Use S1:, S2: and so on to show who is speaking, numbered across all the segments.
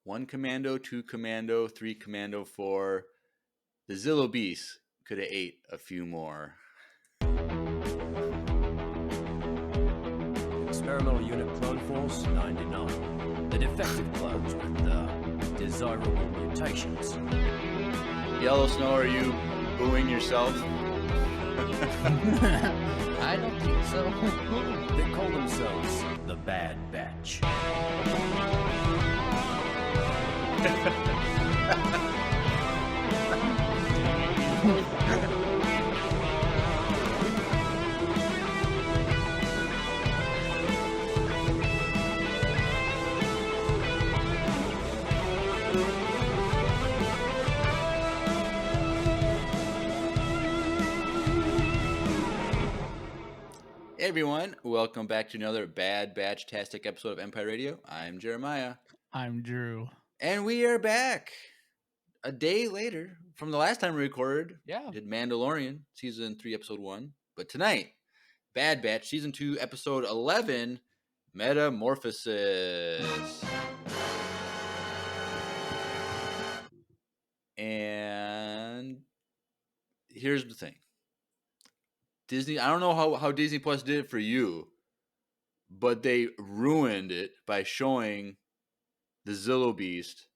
S1: 1 commando, 2 commando, 3 commando, 4. The Zillow Beast could have ate a few more.
S2: Experimental Unit Clone Force 99. The defective clones with the desirable mutations.
S1: Yellow Snow, are you booing yourself?
S3: I don't think so.
S2: They call themselves the Bad Batch.
S1: Hey everyone, welcome back to another Bad Batch-tastic episode of Empire Radio. I'm Jeremiah.
S3: I'm Drew.
S1: And we are back a day later from the last time we recorded.
S3: Yeah.
S1: Did Mandalorian, Season 3, Episode 1. But tonight, Bad Batch, Season 2, Episode 11, Metamorphosis. And here's the thing. Disney, I don't know how Disney Plus did it for you, but they ruined it by showing the Zillow Beast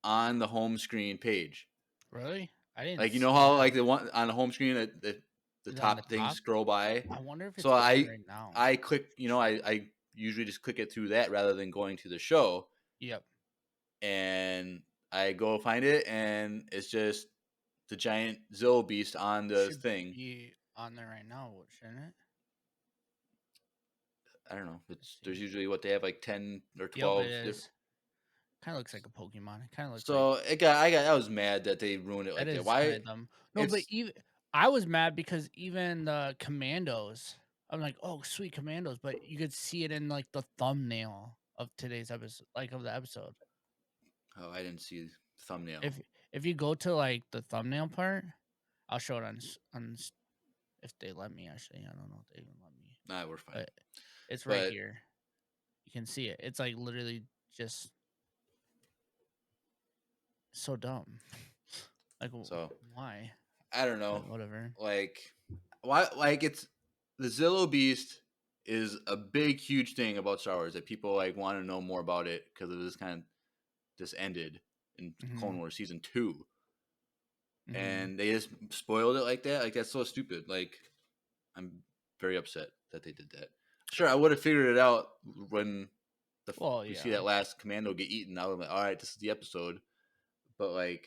S1: on the home screen page.
S3: Really? I didn't.
S1: Like, you know how like the one on the home screen the top things scroll by.
S3: I wonder if it's
S1: so
S3: right now.
S1: I click. You know, I usually just click it through that rather than going to the show.
S3: Yep.
S1: And I go find it, and it's just the giant Zillow Beast on the thing.
S3: Be on there right now, shouldn't it?
S1: I don't know. There's usually what they have like 10 or 12.
S3: Yep, it is. Kind of looks like a Pokemon. It kind of looks.
S1: So
S3: like...
S1: I was mad that they ruined it like that. Why?
S3: No, but even I was mad because even the commandos. I'm like, oh, sweet commandos, but you could see it in like the thumbnail of today's episode, like of the episode.
S1: Oh, I didn't see the thumbnail.
S3: If you go to like the thumbnail part, I'll show it on if they let me. Actually, I don't know if they even let me.
S1: Nah, we're fine.
S3: But it's right here. You can see it. It's like literally just so dumb. Like, so why?
S1: I don't know.
S3: But whatever.
S1: Like, why? Like, it's the Zillow Beast is a big, huge thing about Star Wars that people like want to know more about it because of this this ended in Clone Wars Season 2. Mm-hmm. And they just spoiled it like that. Like, that's so stupid. Like, I'm very upset that they did that. Sure, I would have figured it out when you see that last commando get eaten. I was like, all right, this is the episode. But, like...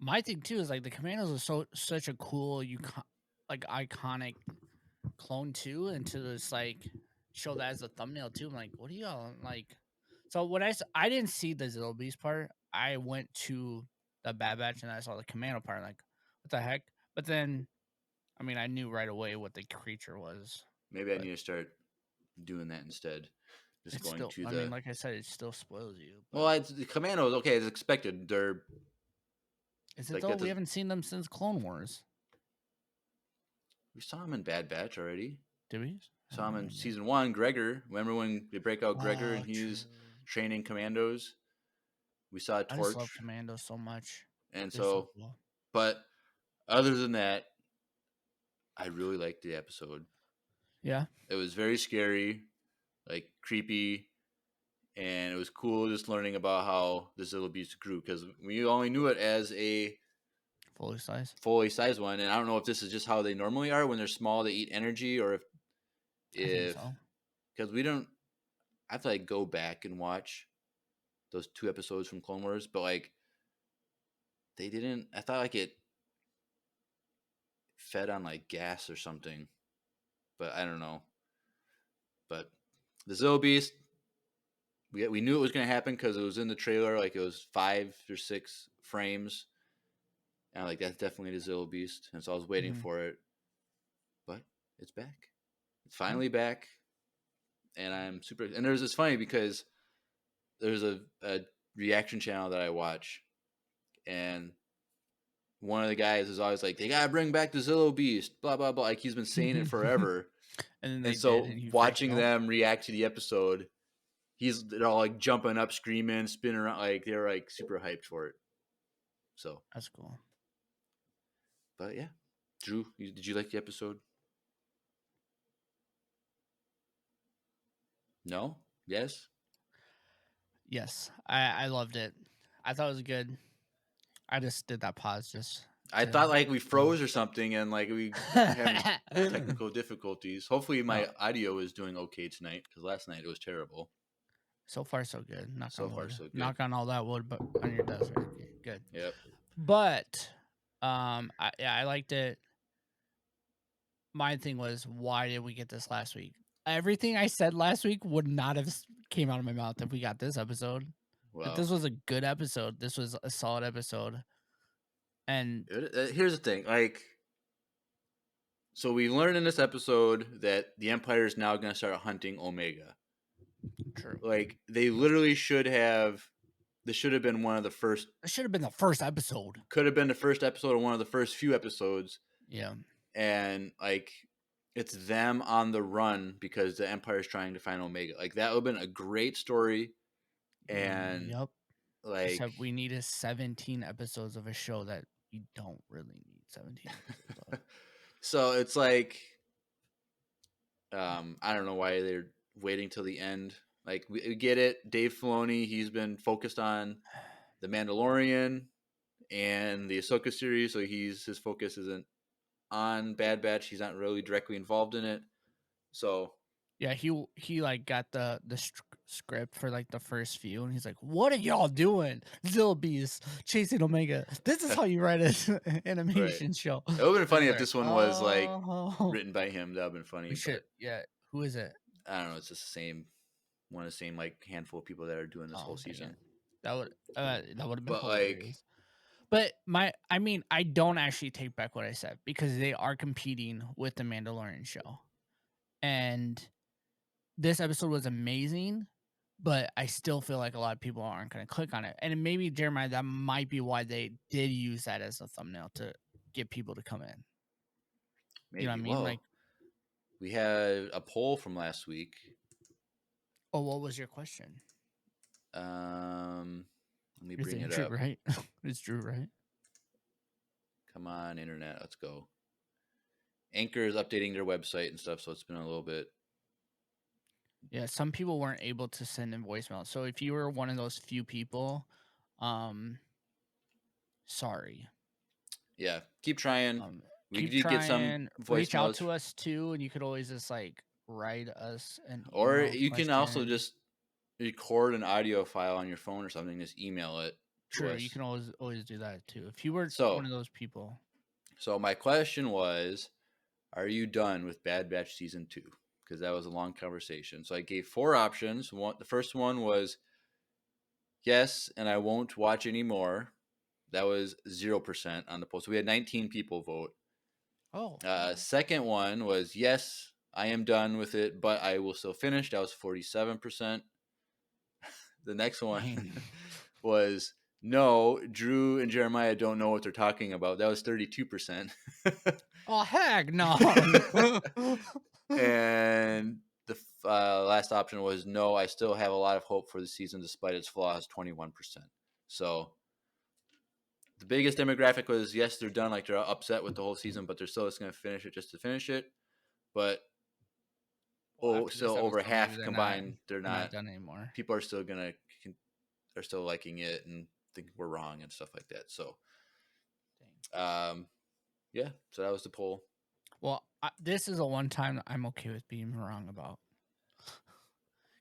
S3: My thing, too, is, like, the commandos are such a cool, iconic clone, too. And to just, like, show that as a thumbnail, too. I'm like, what are y'all, like... So, when I didn't see the Zillow Beast part, I went to the Bad Batch and I saw the commando part. Like, what the heck? But then, I mean, I knew right away what the creature was.
S1: Maybe I need to start doing that instead. Just going
S3: still,
S1: to
S3: I mean, like I said, it still spoils you.
S1: But... Well, the commandos, okay, as expected. They're...
S3: Is it though? We haven't seen them since Clone Wars.
S1: We saw him in Bad Batch already.
S3: Did we?
S1: Saw him in Season 1, Gregor. Remember when they break out Gregor and he's training commandos? We saw Torch.
S3: I just love commandos so much.
S1: And so cool. But other than that, I really liked the episode.
S3: Yeah.
S1: It was very scary, like creepy, and it was cool just learning about how this little beast grew because we only knew it as a fully sized one, and I don't know if this is just how they normally are when they're small. They eat energy, or if because we don't. I have to like go back and watch those 2 episodes from Clone Wars, but like they didn't. I thought like it fed on like gas or something, but I don't know. But the Zillow Beast, we knew it was going to happen because it was in the trailer. Like it was 5 or 6 frames, and I'm like, that's definitely the Zillow Beast. And so I was waiting for it, but it's back. It's finally back, and I'm super. And it's funny because there's a reaction channel that I watch, and one of the guys is always like, they gotta bring back the Zillow Beast, blah blah blah. Like he's been saying it forever. And so watching them react to the episode, they're all like jumping up, screaming, spinning around, like they're like super hyped for it. So
S3: That's cool.
S1: but yeah, Drew, did you like the episode? No? Yes?
S3: Yes, I loved it. I thought it was good. I just did that pause just.
S1: I
S3: to-
S1: thought like we froze or something and like we having technical difficulties. Hopefully my audio is doing okay tonight because last night it was terrible.
S3: So far, so good. Knock
S1: So
S3: on
S1: far,
S3: wood.
S1: so good.
S3: Knock on all that wood, but on your desk. Right? Good.
S1: Yep.
S3: But, I liked it. My thing was, why did we get this last week? Everything I said last week would not have came out of my mouth if we got this episode.
S1: Well,
S3: If this was a good episode, this was a solid episode. And
S1: here's the thing, like, so we learned in this episode that the Empire is now going to start hunting Omega.
S3: true.
S1: Like, they literally should have. This should have been one of the first.
S3: It should have been the first episode.
S1: Could have been the first episode or one of the first few episodes.
S3: Yeah.
S1: And like, it's them on the run because the Empire is trying to find Omega. Like, that would have been a great story. And
S3: yep.
S1: like,
S3: Except we needed 17 episodes of a show that you don't really need 17 episodes of.
S1: So it's like, I don't know why they're waiting till the end. Like, we get it. Dave Filoni, he's been focused on The Mandalorian and the Ahsoka series, so his focus isn't on Bad Batch. He's not really directly involved in it. So
S3: yeah, he like got the script for like the first few, and he's like, "What are y'all doing? Zilbees chasing Omega. This is how you write an animation show."
S1: It would have been funny if
S3: Like,
S1: this one was like
S3: oh.
S1: written by him. That would have been funny.
S3: We should, yeah. Who is it?
S1: I don't know. It's just the same one of the same like handful of people that are doing this whole season.
S3: That would have been
S1: But
S3: hilarious. But I don't actually take back what I said because they are competing with the Mandalorian show. And this episode was amazing, but I still feel like a lot of people aren't going to click on it. And maybe, Jeremiah, that might be why they did use that as a thumbnail to get people to come in.
S1: Maybe.
S3: You know what I mean?
S1: Well,
S3: like,
S1: we had a poll from last week.
S3: oh, what was your question?
S1: Let me
S3: It's
S1: bring it
S3: Drew,
S1: up.
S3: right? It's Drew, right?
S1: Come on, internet, let's go. Anchor is updating their website and stuff, so it's been a little bit.
S3: Yeah, some people weren't able to send in voicemail. So if you were one of those few people, sorry.
S1: Yeah, keep trying. We
S3: Keep
S1: did
S3: trying.
S1: get some voicemails.
S3: Reach out to us too, and you could always just like write us an
S1: or
S3: email
S1: you can also
S3: question.
S1: just record an audio file on your phone or something. Just email it.
S3: True,
S1: us.
S3: you can always do that too. If you were one of those people.
S1: So my question was, are you done with Bad Batch season 2? Because that was a long conversation. So I gave 4 options. The first one was yes, and I won't watch anymore. That was 0% on the poll. So we had 19 people vote.
S3: Oh.
S1: Second one was yes, I am done with it, but I will still finish. That was 47%. The next one was no, Drew and Jeremiah don't know what they're talking about. That was 32%.
S3: Oh, heck no.
S1: And the last option was no, I still have a lot of hope for the season despite its flaws, 21%. So the biggest demographic was yes, they're done, like they're upset with the whole season, but they're still just going to finish it just to finish it. But still over half combined, they're not
S3: done anymore.
S1: People are still they're still liking it and think we're wrong and stuff like that. So, yeah. So that was the poll.
S3: Well, this is the one time that I'm okay with being wrong about,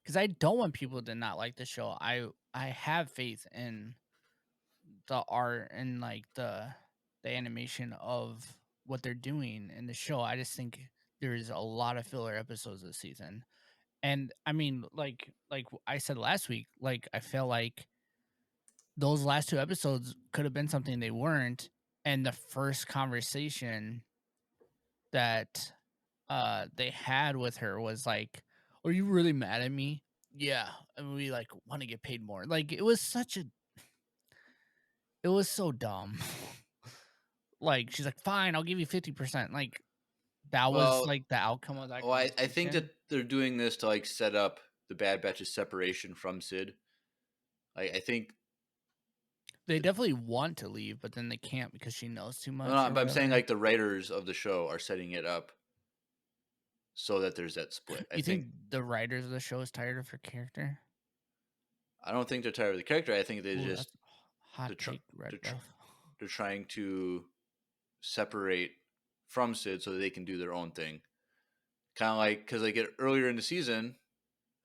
S3: because I don't want people to not like the show. I have faith in the art and like the animation of what they're doing in the show. I just think there's a lot of filler episodes this season. And I mean, like I said last week, like I feel like those last 2 episodes could have been something they weren't. And the first conversation that they had with her was like, "Are you really mad at me?" Yeah, and we like want to get paid more. Like it was so dumb. Like she's like, "Fine, I'll give you 50%." Like that was like the outcome of that.
S1: Well, I think that they're doing this to like set up the Bad Batch's separation from Sid. I think
S3: They definitely want to leave, but then they can't because she knows too much.
S1: but I'm saying like the writers of the show are setting it up so that there's that split.
S3: You think the writers of the show is tired of her character?
S1: I don't think they're tired of the character. I think they
S3: Ooh,
S1: just
S3: that's hot
S1: they're, tr-
S3: take, Red
S1: they're, tr-
S3: Buff.
S1: they're trying to separate from Sid so that they can do their own thing. Kind of like because like earlier in the season,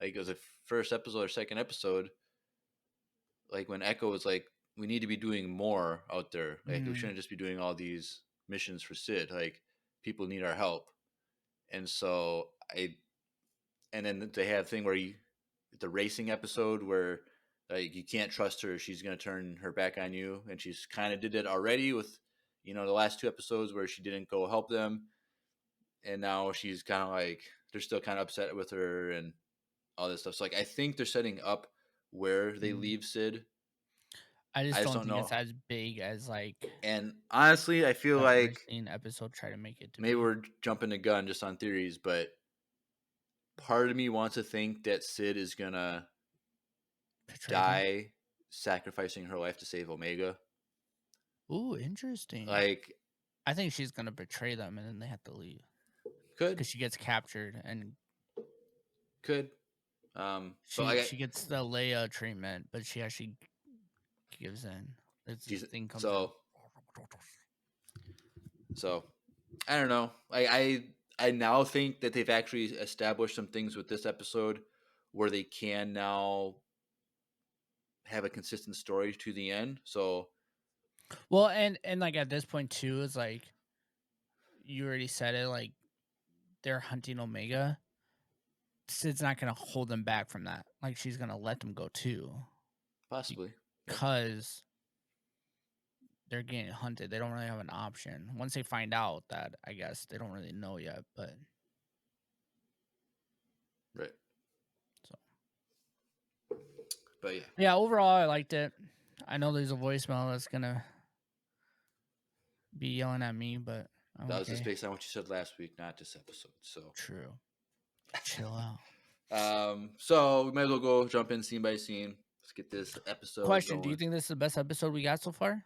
S1: like it was the first episode or second episode, like when Echo was like, we need to be doing more out there. Like we shouldn't just be doing all these missions for Sid. Like people need our help. And so and then they have a thing where the racing episode where like you can't trust her. She's going to turn her back on you. And she's kind of did it already with, the last 2 episodes where she didn't go help them. And now she's kind of like, they're still kind of upset with her and all this stuff. So like, I think they're setting up where they leave Sid.
S3: I just don't think
S1: know.
S3: it's as big as like.
S1: And honestly, I feel like
S3: an episode try to make it.
S1: Maybe we're jumping the gun just on theories, but part of me wants to think that Sid is gonna die sacrificing her life to save Omega.
S3: Ooh, interesting.
S1: Like,
S3: I think she's gonna betray them and then they have to leave.
S1: Could
S3: because she gets captured and
S1: could.
S3: She gets the Leia treatment, but she actually gives in. This thing comes in.
S1: So I don't know. I now think that they've actually established some things with this episode where they can now have a consistent story to the end. So
S3: well, and like at this point too, is like you already said it, like they're hunting Omega. Sid's not gonna hold them back from that. Like she's gonna let them go too.
S1: Possibly.
S3: Because they're getting hunted. They don't really have an option. Once they find out that, I guess they don't really know yet, but
S1: right.
S3: So
S1: but
S3: yeah, overall I liked it. I know there's a voicemail that's gonna be yelling at me, but
S1: that was just based on what you said last week, not this episode. So
S3: true. Chill out.
S1: So we might as well go jump in scene by scene. Let's get this episode
S3: Question:
S1: going.
S3: Do you think this is the best episode we got so far?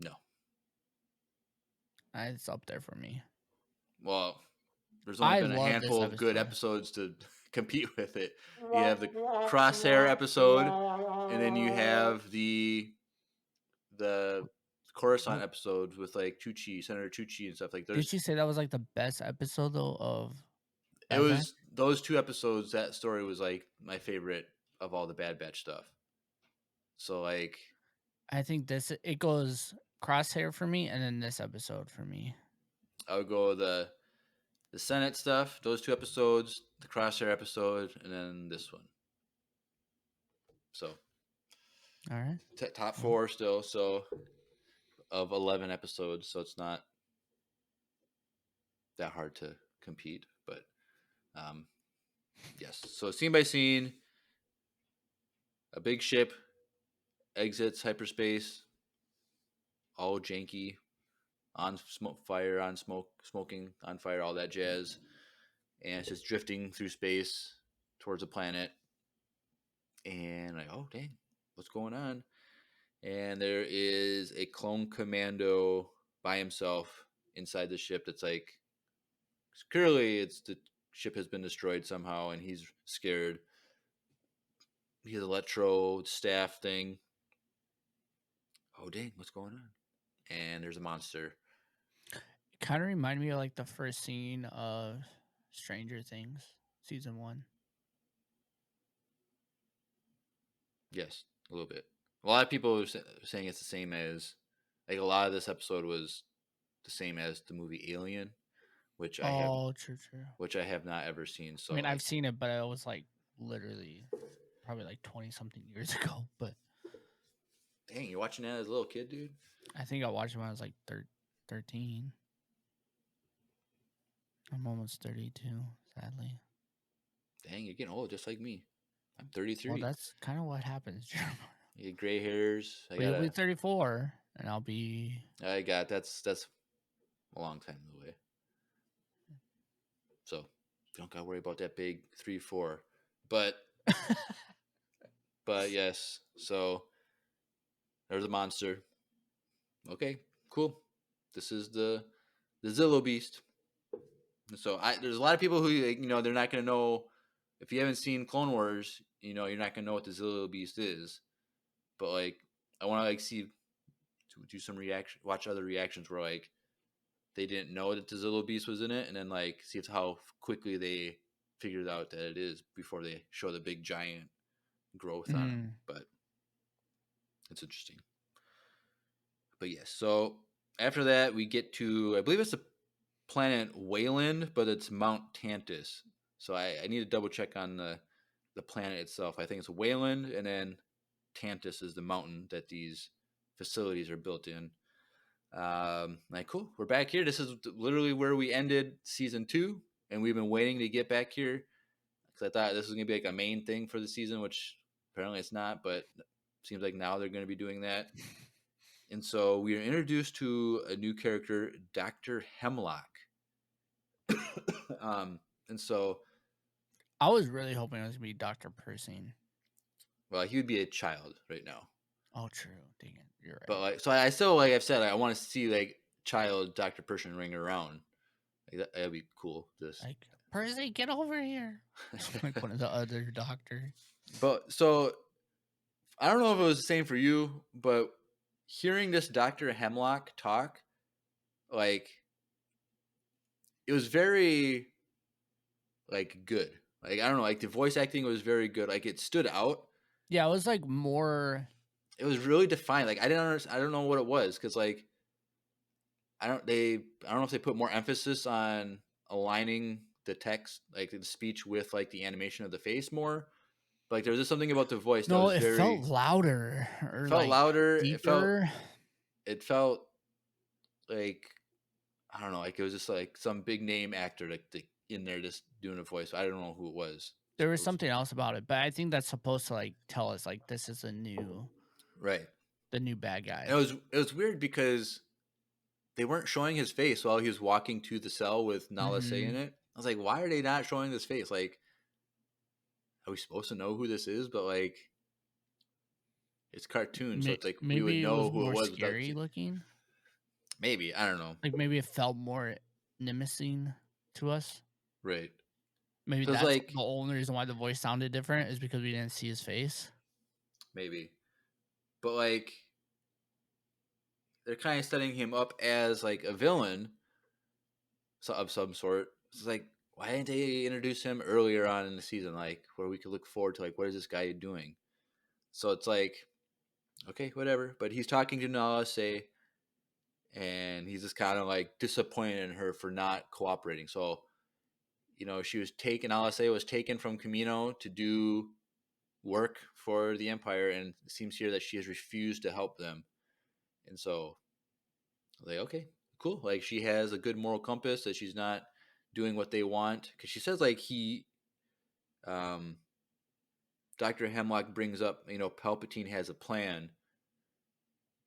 S1: No.
S3: It's up there for me.
S1: Well, there's only been a handful of good episodes to compete with it. You have the Crosshair episode, and then you have the Coruscant episode with like Chuchi, Senator Chuchi, and stuff like that.
S3: Did you say that was like the best episode though of?
S1: It was those 2 episodes. That story was like my favorite of all the Bad Batch stuff. So like,
S3: I think it goes Crosshair for me, and then this episode for me.
S1: I would go the Senate stuff, those 2 episodes, the Crosshair episode, and then this one. So,
S3: all right,
S1: top 4 still. So, of 11 episodes, so it's not that hard to compete. But yes. So scene by scene, a big ship exits hyperspace, all janky, smoking on fire, all that jazz, and it's just drifting through space towards a planet. And like, oh dang, what's going on? And there is a clone commando by himself inside the ship. That's like, clearly the ship has been destroyed somehow, and he's scared. He has electro staff thing. Oh dang, what's going on? And there's a monster.
S3: It kind of reminded me of like the first scene of Stranger Things, season 1.
S1: Yes, a little bit. A lot of people are saying it's the same as, like, a lot of this episode was the same as the movie Alien, which I have not ever seen. So
S3: I mean, I've seen it, but it was like literally probably like 20 something years ago. But
S1: dang, you're watching that as a little kid, dude?
S3: I think I watched it when I was like 13. I'm almost 32, sadly.
S1: Dang, you're getting old just like me. I'm 33.
S3: Well, that's kind of what happens, Jeremiah.
S1: You get gray hairs.
S3: You'll be 34, and I'll be.
S1: That's a long time away. So you don't gotta worry about that big 3-4 But yes, so there's a monster. Okay, cool. This is the Zillow Beast. So there's a lot of people who they're not going to know if you haven't seen Clone Wars. You're not going to know what the Zillow Beast is. But like, I want to see do some watch other reactions where like they didn't know that the Zillow Beast was in it, and then like see how quickly they figured out that it is before they show the big giant growth on him. But it's interesting. But yes, so after that we get to, I believe it's the planet Wayland, but it's Mount Tantus. So I need to double check on the planet itself. I think it's Wayland, and then Tantus is the mountain that these facilities are built in. Like, cool, we're back here. This is literally where we ended season 2, and we've been waiting to get back here because I thought this was gonna be like a main thing for the season, which apparently it's not. But it seems like now they're gonna be doing that. And so we are introduced to a new character, Dr. Hemlock. And so
S3: I was really hoping it was gonna be Dr. Persing.
S1: well, he would be a child right now.
S3: Oh, true. Dang it, you're right.
S1: But like, so I still, like I've said, I want to see like child Dr. Pershing ring around. Like that'd be cool. Just
S3: like, Percy, get over here. Like one of the other doctors.
S1: But so I don't know if it was the same for you, but hearing this Dr. Hemlock talk, like it was very like good. Like I don't know, like the voice acting was very good. Like it stood out.
S3: Yeah, it was like more.
S1: It was really defined. Like I don't know what it was because like I don't know if they put more emphasis on aligning the text, like the speech, with like the animation of the face more. But, like there was just something about the voice.
S3: No,
S1: that was
S3: it felt louder. Or
S1: felt
S3: like
S1: louder.
S3: Deeper.
S1: It felt like I don't know, like it was just like some big name actor like in there just doing a voice. I don't know who it was.
S3: There was something else about it, but I think that's supposed to like tell us like this is the new bad guy.
S1: And it was weird because they weren't showing his face while he was walking to the cell with Nala Say in it. I was like, why are they not showing this face? Like, are we supposed to know who this is? But like, it's cartoon, so it's like we would know who it was.
S3: Scary looking.
S1: Maybe, I don't know.
S3: Like maybe it felt more menacing to us.
S1: Right.
S3: Maybe that's like the only reason why the voice sounded different is because we didn't see his face.
S1: Maybe. But like they're kind of setting him up as like a villain of some sort. It's like, why didn't they introduce him earlier on in the season, like where we could look forward to like what is this guy doing? So it's like, okay, whatever. But he's talking to Nala Say, and he's just kind of like disappointed in her for not cooperating. So, she was taken. Nala Say was taken from Camino to do work for the Empire, and it seems here that she has refused to help them. And so, like, okay, cool. Like, she has a good moral compass that she's not doing what they want. Because she says, like, Dr. Hemlock brings up, Palpatine has a plan.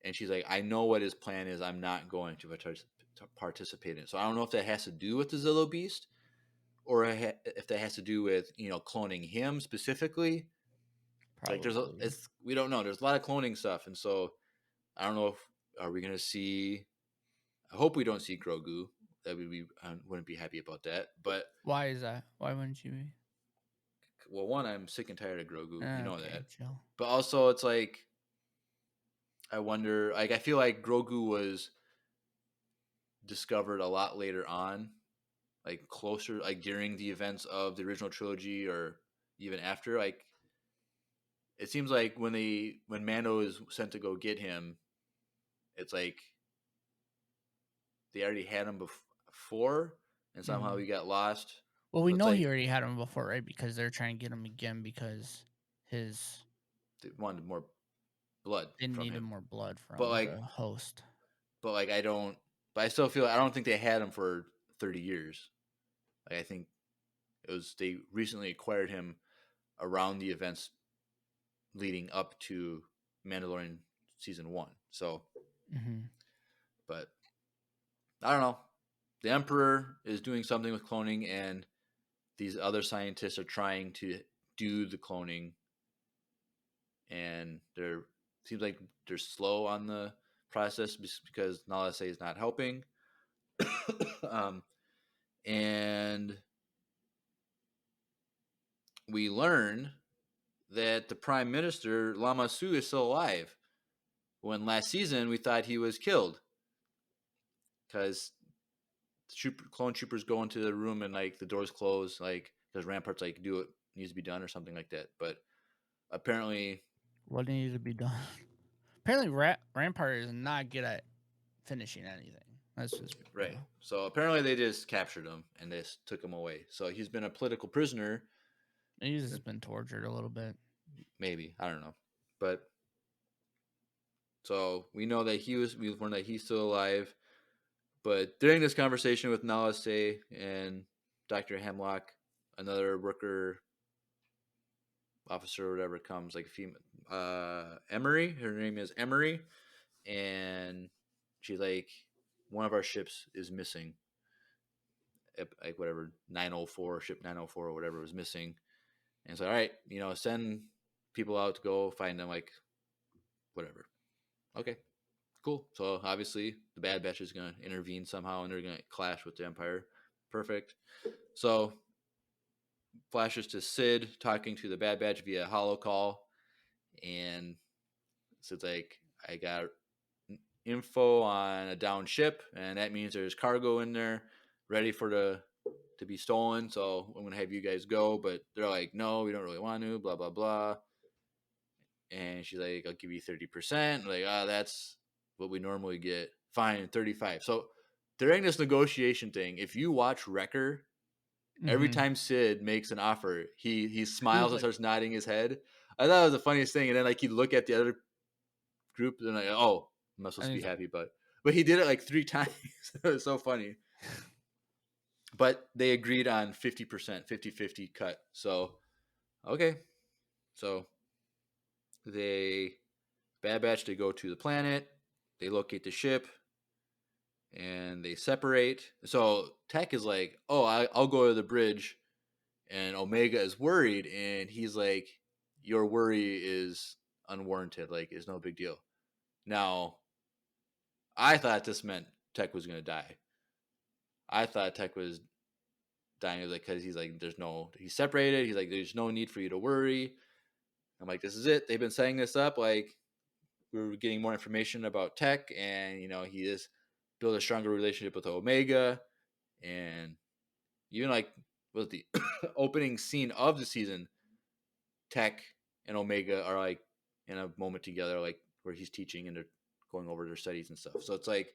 S1: And she's like, I know what his plan is. I'm not going to participate in it. So I don't know if that has to do with the Zillow Beast or if that has to do with, cloning him specifically. Probably. Like, we don't know. There's a lot of cloning stuff. And so I don't know if, are we going to see, I hope we don't see Grogu. That would be, I wouldn't be happy about that. But
S3: why is that? Why wouldn't you be?
S1: Well, one, I'm sick and tired of Grogu. You know that.
S3: Chill.
S1: But also it's like, I wonder, like, I feel like Grogu was discovered a lot later on, like closer, like during the events of the original trilogy or even after. Like, it seems like when Mando is sent to go get him, it's like they already had him before, and somehow he got lost.
S3: Well, we know he already had him before, right? Because they're trying to get him again because they
S1: wanted more blood.
S3: They needed more blood from the host.
S1: But like, I still feel, I don't think they had him for 30 years. Like, I think they recently acquired him around the events leading up to Mandalorian season 1. So, but I don't know. The Emperor is doing something with cloning, and these other scientists are trying to do the cloning, and seems like they're slow on the process because Nala say is not helping. And we learn that the Prime Minister Lama Su is still alive. When last season we thought he was killed because clone troopers go into the room and like the doors close, like because Rampart's like do what needs to be done or something like that. But apparently,
S3: What needed to be done? Apparently, Rampart is not good at finishing anything. That's just
S1: right. So apparently they just captured him and they just took him away. So he's been a political prisoner.
S3: He's just been tortured a little bit.
S1: Maybe, I don't know, but so we know that we learned that he's still alive. But during this conversation with Nalase and Dr. Hemlock, another worker officer or whatever comes, like a female, Emery. Her name is Emery, and she's like, one of our ships is missing. Like whatever 904 ship 904 or whatever was missing, and so all right, send people out to go find them. Like whatever. Okay, cool. So obviously the Bad Batch is going to intervene somehow and they're going to clash with the Empire. Perfect. So flashes to Sid talking to the Bad Batch via holocall, and Sid's like, I got info on a downed ship, and that means there's cargo in there ready to be stolen, so I'm going to have you guys go. But they're like, no, we don't really want to, blah, blah, blah. And she's like, I'll give you 30%. Like, that's what we normally get. Fine, 35. So during this negotiation thing, if you watch Wrecker, every time Sid makes an offer, he smiles and starts nodding his head. I thought it was the funniest thing. And then like he'd look at the other group and like, oh, I'm not supposed to be happy, but he did it like 3 times. It was so funny. But they agreed on 50%, 50-50 cut. So okay. So Bad Batch, they go to the planet, they locate the ship, and they separate. So Tech is like, oh, I'll go to the bridge, and Omega is worried, and he's like, your worry is unwarranted, like it's no big deal. Now, I thought this meant Tech was going to die. I thought Tech was dying because he's like, he's separated. He's like, there's no need for you to worry. I'm like, this is it. They've been setting this up. Like, we're getting more information about Tech, and he just built a stronger relationship with Omega, and even like with the opening scene of the season, Tech and Omega are like in a moment together, like where he's teaching and they're going over their studies and stuff. So it's like,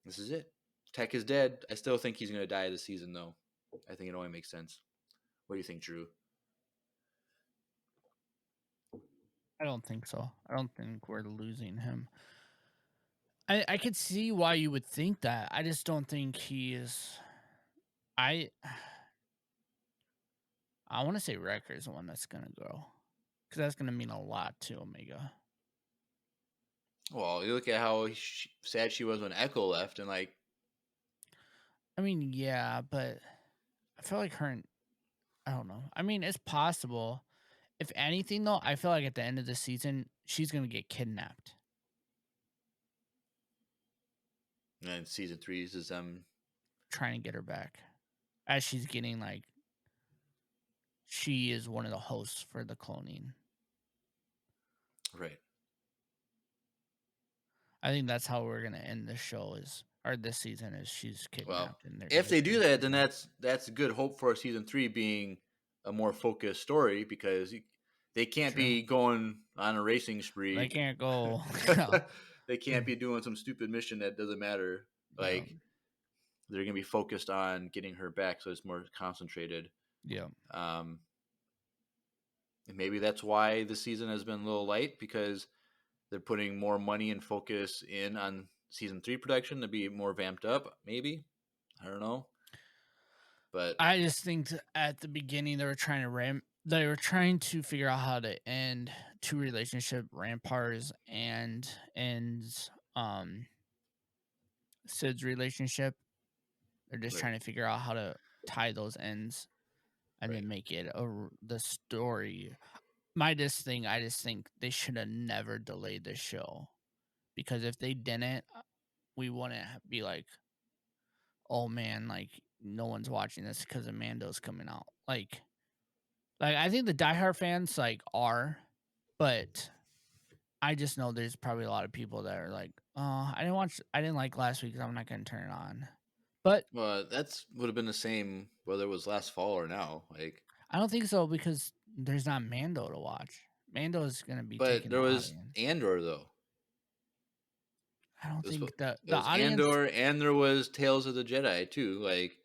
S1: this is it. Tech is dead. I still think he's going to die this season, though. I think it only makes sense. What do you think, Drew?
S3: I don't think so. I don't think we're losing him. I could see why you would think that. I just don't think he is. I want to say Wrecker is the one that's going to go, because that's going to mean a lot to Omega.
S1: Well, you look at how sad she was when Echo left, and like,
S3: I mean, yeah, but I feel like I don't know. I mean, it's possible. If anything, though, I feel like at the end of the season, she's going to get kidnapped.
S1: and season 3 is them
S3: trying to get her back, as she's getting like, she is one of the hosts for the cloning.
S1: Right.
S3: I think that's how we're gonna end this show or this season is she's kidnapped.
S1: Well, if they do that, then that's a good hope for season 3 being a more focused story, because they can't be going on a racing spree.
S3: They can't go.
S1: They can't be doing some stupid mission that doesn't matter. Like, they're gonna be focused on getting her back, so it's more concentrated.
S3: Yeah.
S1: And maybe that's why the season has been a little light, because they're putting more money and focus in on season 3 production to be more vamped up. Maybe, I don't know, but
S3: I just think at the beginning they were trying to figure out how to end 2 relationship, Rampart's and Sid's relationship. They're just trying to figure out how to tie those ends. and
S1: Right.
S3: then make it the story. I just think they should have never delayed the show, because if they didn't, we wouldn't be like, oh man, like no one's watching this because Amando's coming out. Like I think the diehard fans like are, but I just know there's probably a lot of people that are like, oh, I didn't like last week, so I'm not gonna turn it on. But
S1: Well, that's would have been the same whether it was last fall or now. Like,
S3: I don't think so, because there's not Mando to watch. Mando is gonna be
S1: but
S3: taking
S1: there
S3: the
S1: was
S3: audience.
S1: Andor though.
S3: I don't
S1: It was
S3: think
S1: it
S3: the
S1: was
S3: audience.
S1: Andor, and there was Tales of the Jedi too. Like,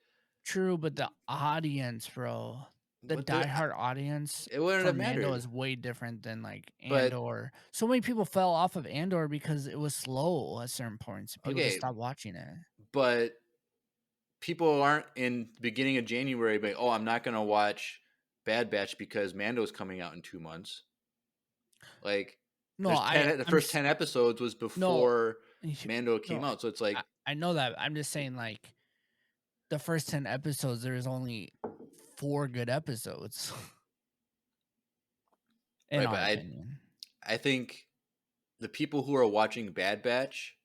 S3: True, but the audience, bro, the
S1: but
S3: diehard audience
S1: it wouldn't
S3: for
S1: have
S3: Mando
S1: mattered.
S3: is way different than like
S1: But
S3: Andor. So many people fell off of Andor because it was slow at certain points. People just
S1: okay,
S3: stopped watching it.
S1: but people aren't in the beginning of January, but oh, I'm not gonna watch Bad Batch because Mando's coming out in 2 months. Like,
S3: No,
S1: there's 10. The
S3: I'm
S1: first 10 episodes was
S3: no,
S1: before Mando
S3: no.
S1: came out, so it's like
S3: I know that. I'm just saying, like, the first 10 episodes, there's only 4 good episodes, in
S1: right. But
S3: our opinion.
S1: I think the people who are watching Bad Batch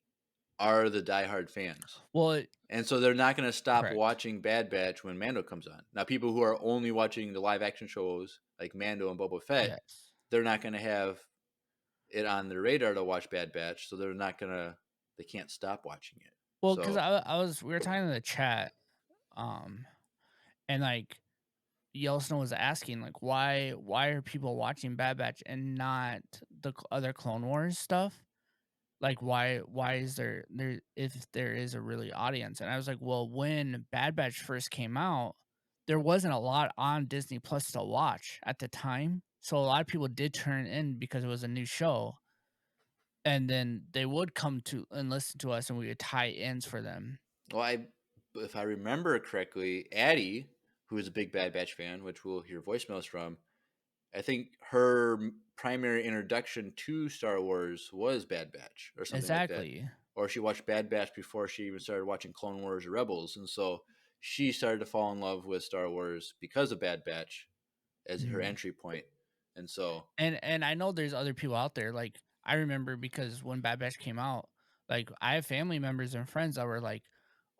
S1: are the diehard fans.
S3: Well,
S1: And so they're not going to stop
S3: correct.
S1: watching Bad Batch when Mando comes on. Now, people who are only watching the live action shows like Mando and Boba Fett,
S3: Yes.
S1: they're not going to have it on their radar to watch Bad Batch, so they can't stop watching it.
S3: Well, because
S1: So
S3: we were talking in the chat, and like Yellowstone was asking, like, why are people watching Bad Batch and not the other Clone Wars stuff? Like, why is there if there is a really audience? And I was like, well, when Bad Batch first came out, there wasn't a lot on Disney Plus to watch at the time, so a lot of people did turn in because it was a new show, and then they would come to and listen to us, and we would tie ins for them.
S1: well, if I remember correctly, Addie, who is a big Bad Batch fan, which we'll hear voicemails from, I think her primary introduction to Star Wars was Bad Batch or something like that.
S3: Exactly.
S1: Or she watched Bad Batch before she even started watching Clone Wars or Rebels. And so she started to fall in love with Star Wars because of Bad Batch as her
S3: Mhm.
S1: entry point. And so,
S3: And I know there's other people out there. Like, I remember, because when Bad Batch came out, like, I have family members and friends that were like,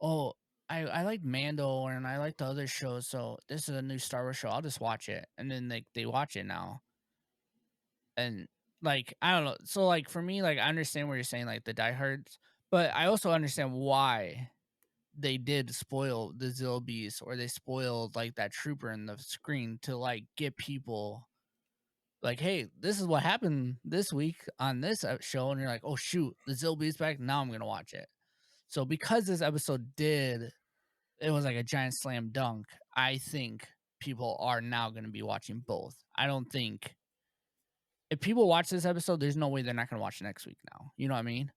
S3: "Oh, I like Mando and I like the other shows, so this is a new Star Wars show. I'll just watch it." And then they watch it now, and like, I don't know. So like, for me, like, I understand what you're saying, like the diehards, but I also understand why they did spoil the Zilbeast, or they spoiled like that trooper in the screen to like get people like, hey, this is what happened this week on this show, and you're like, oh shoot, the Zilbeast back. Now I'm gonna watch it. So because this episode it was like a giant slam dunk. I think people are now gonna be watching both. I don't think if people watch this episode, there's no way they're not gonna watch next week now. You know what I mean?
S1: right.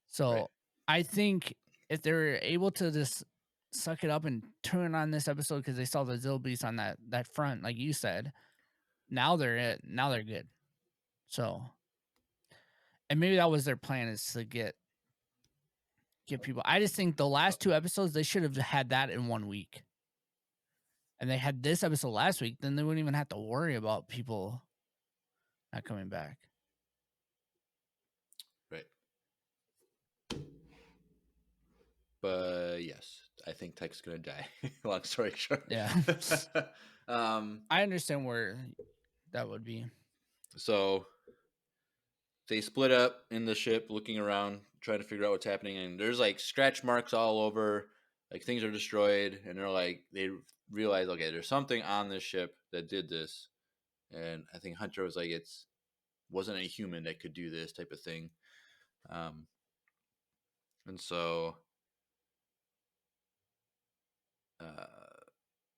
S3: So I think if they're able to just suck it up and turn on this episode because they saw the Zilbeast on that front, like you said, now they're it. Now they're good. So, and maybe that was their plan, is to get people. I just think the last 2 episodes, they should have had that in 1 week. And they had this episode last week, then they wouldn't even have to worry about people not coming back.
S1: Right. But yes, I think Tyke's going to die. Long story short.
S3: Yeah. I understand where that would be.
S1: So they split up in the ship, looking around, trying to figure out what's happening. And there's like scratch marks all over, like things are destroyed. And they're like, they realize, okay, there's something on this ship that did this. And I think Hunter was like, wasn't a human that could do this type of thing. And so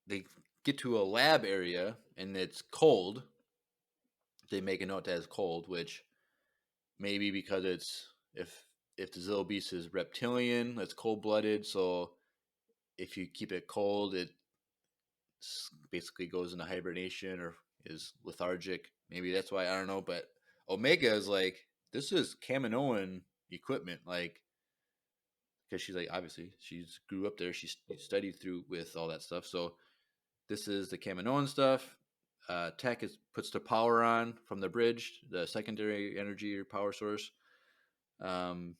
S1: they get to a lab area and it's cold. They make a note that it's cold, which maybe because if the Zilbeast is reptilian, it's cold blooded. So if you keep it cold, it basically goes into hibernation or is lethargic. Maybe that's why, I don't know. But Omega is like, this is Kaminoan equipment, like, because she's like, obviously she's grew up there, she studied through with all that stuff. So this is the Kaminoan stuff. Tech puts the power on from the bridge, the secondary energy or power source. And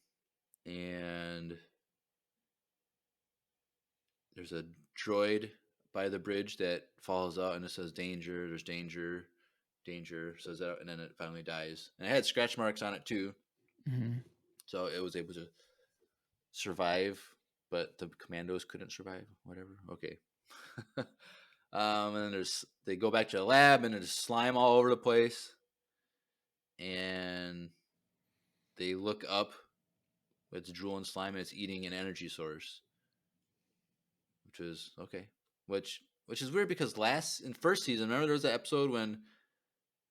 S1: there's a droid by the bridge that falls out and it says danger, there's danger, says that, and then it finally dies. And it had scratch marks on it too.
S3: Mm-hmm.
S1: So it was able to survive, but the commandos couldn't survive. Whatever. Okay. And then they go back to the lab and there's slime all over the place. And they look up. It's drool and slime and it's eating an energy source. Which is okay. Which is weird because in first season, remember there was that episode when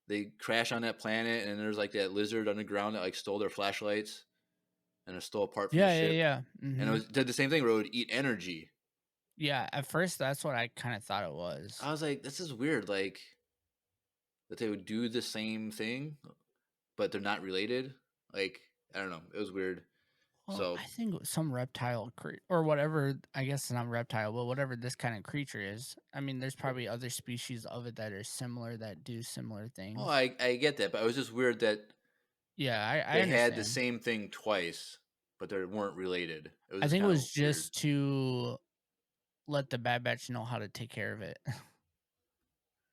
S1: they crash on that planet and there's like that lizard underground that like stole their flashlights and it stole a part from the ship.
S3: Yeah. Mm-hmm.
S1: And it did the same thing where it would eat energy.
S3: Yeah, at first that's what I kind of thought it was.
S1: I was like, this is weird, like that they would do the same thing, but they're not related. Like, I don't know. It was weird.
S3: Well,
S1: So
S3: I think some reptile or whatever, I guess it's not reptile, but whatever this kind of creature is. I mean, there's probably other species of it that are similar, that do similar things.
S1: oh, I get that, but it was just weird that
S3: Yeah, I
S1: they
S3: understand.
S1: had the same thing twice, but they weren't related.
S3: I think it was just to let the Bad Batch know how to take care of it.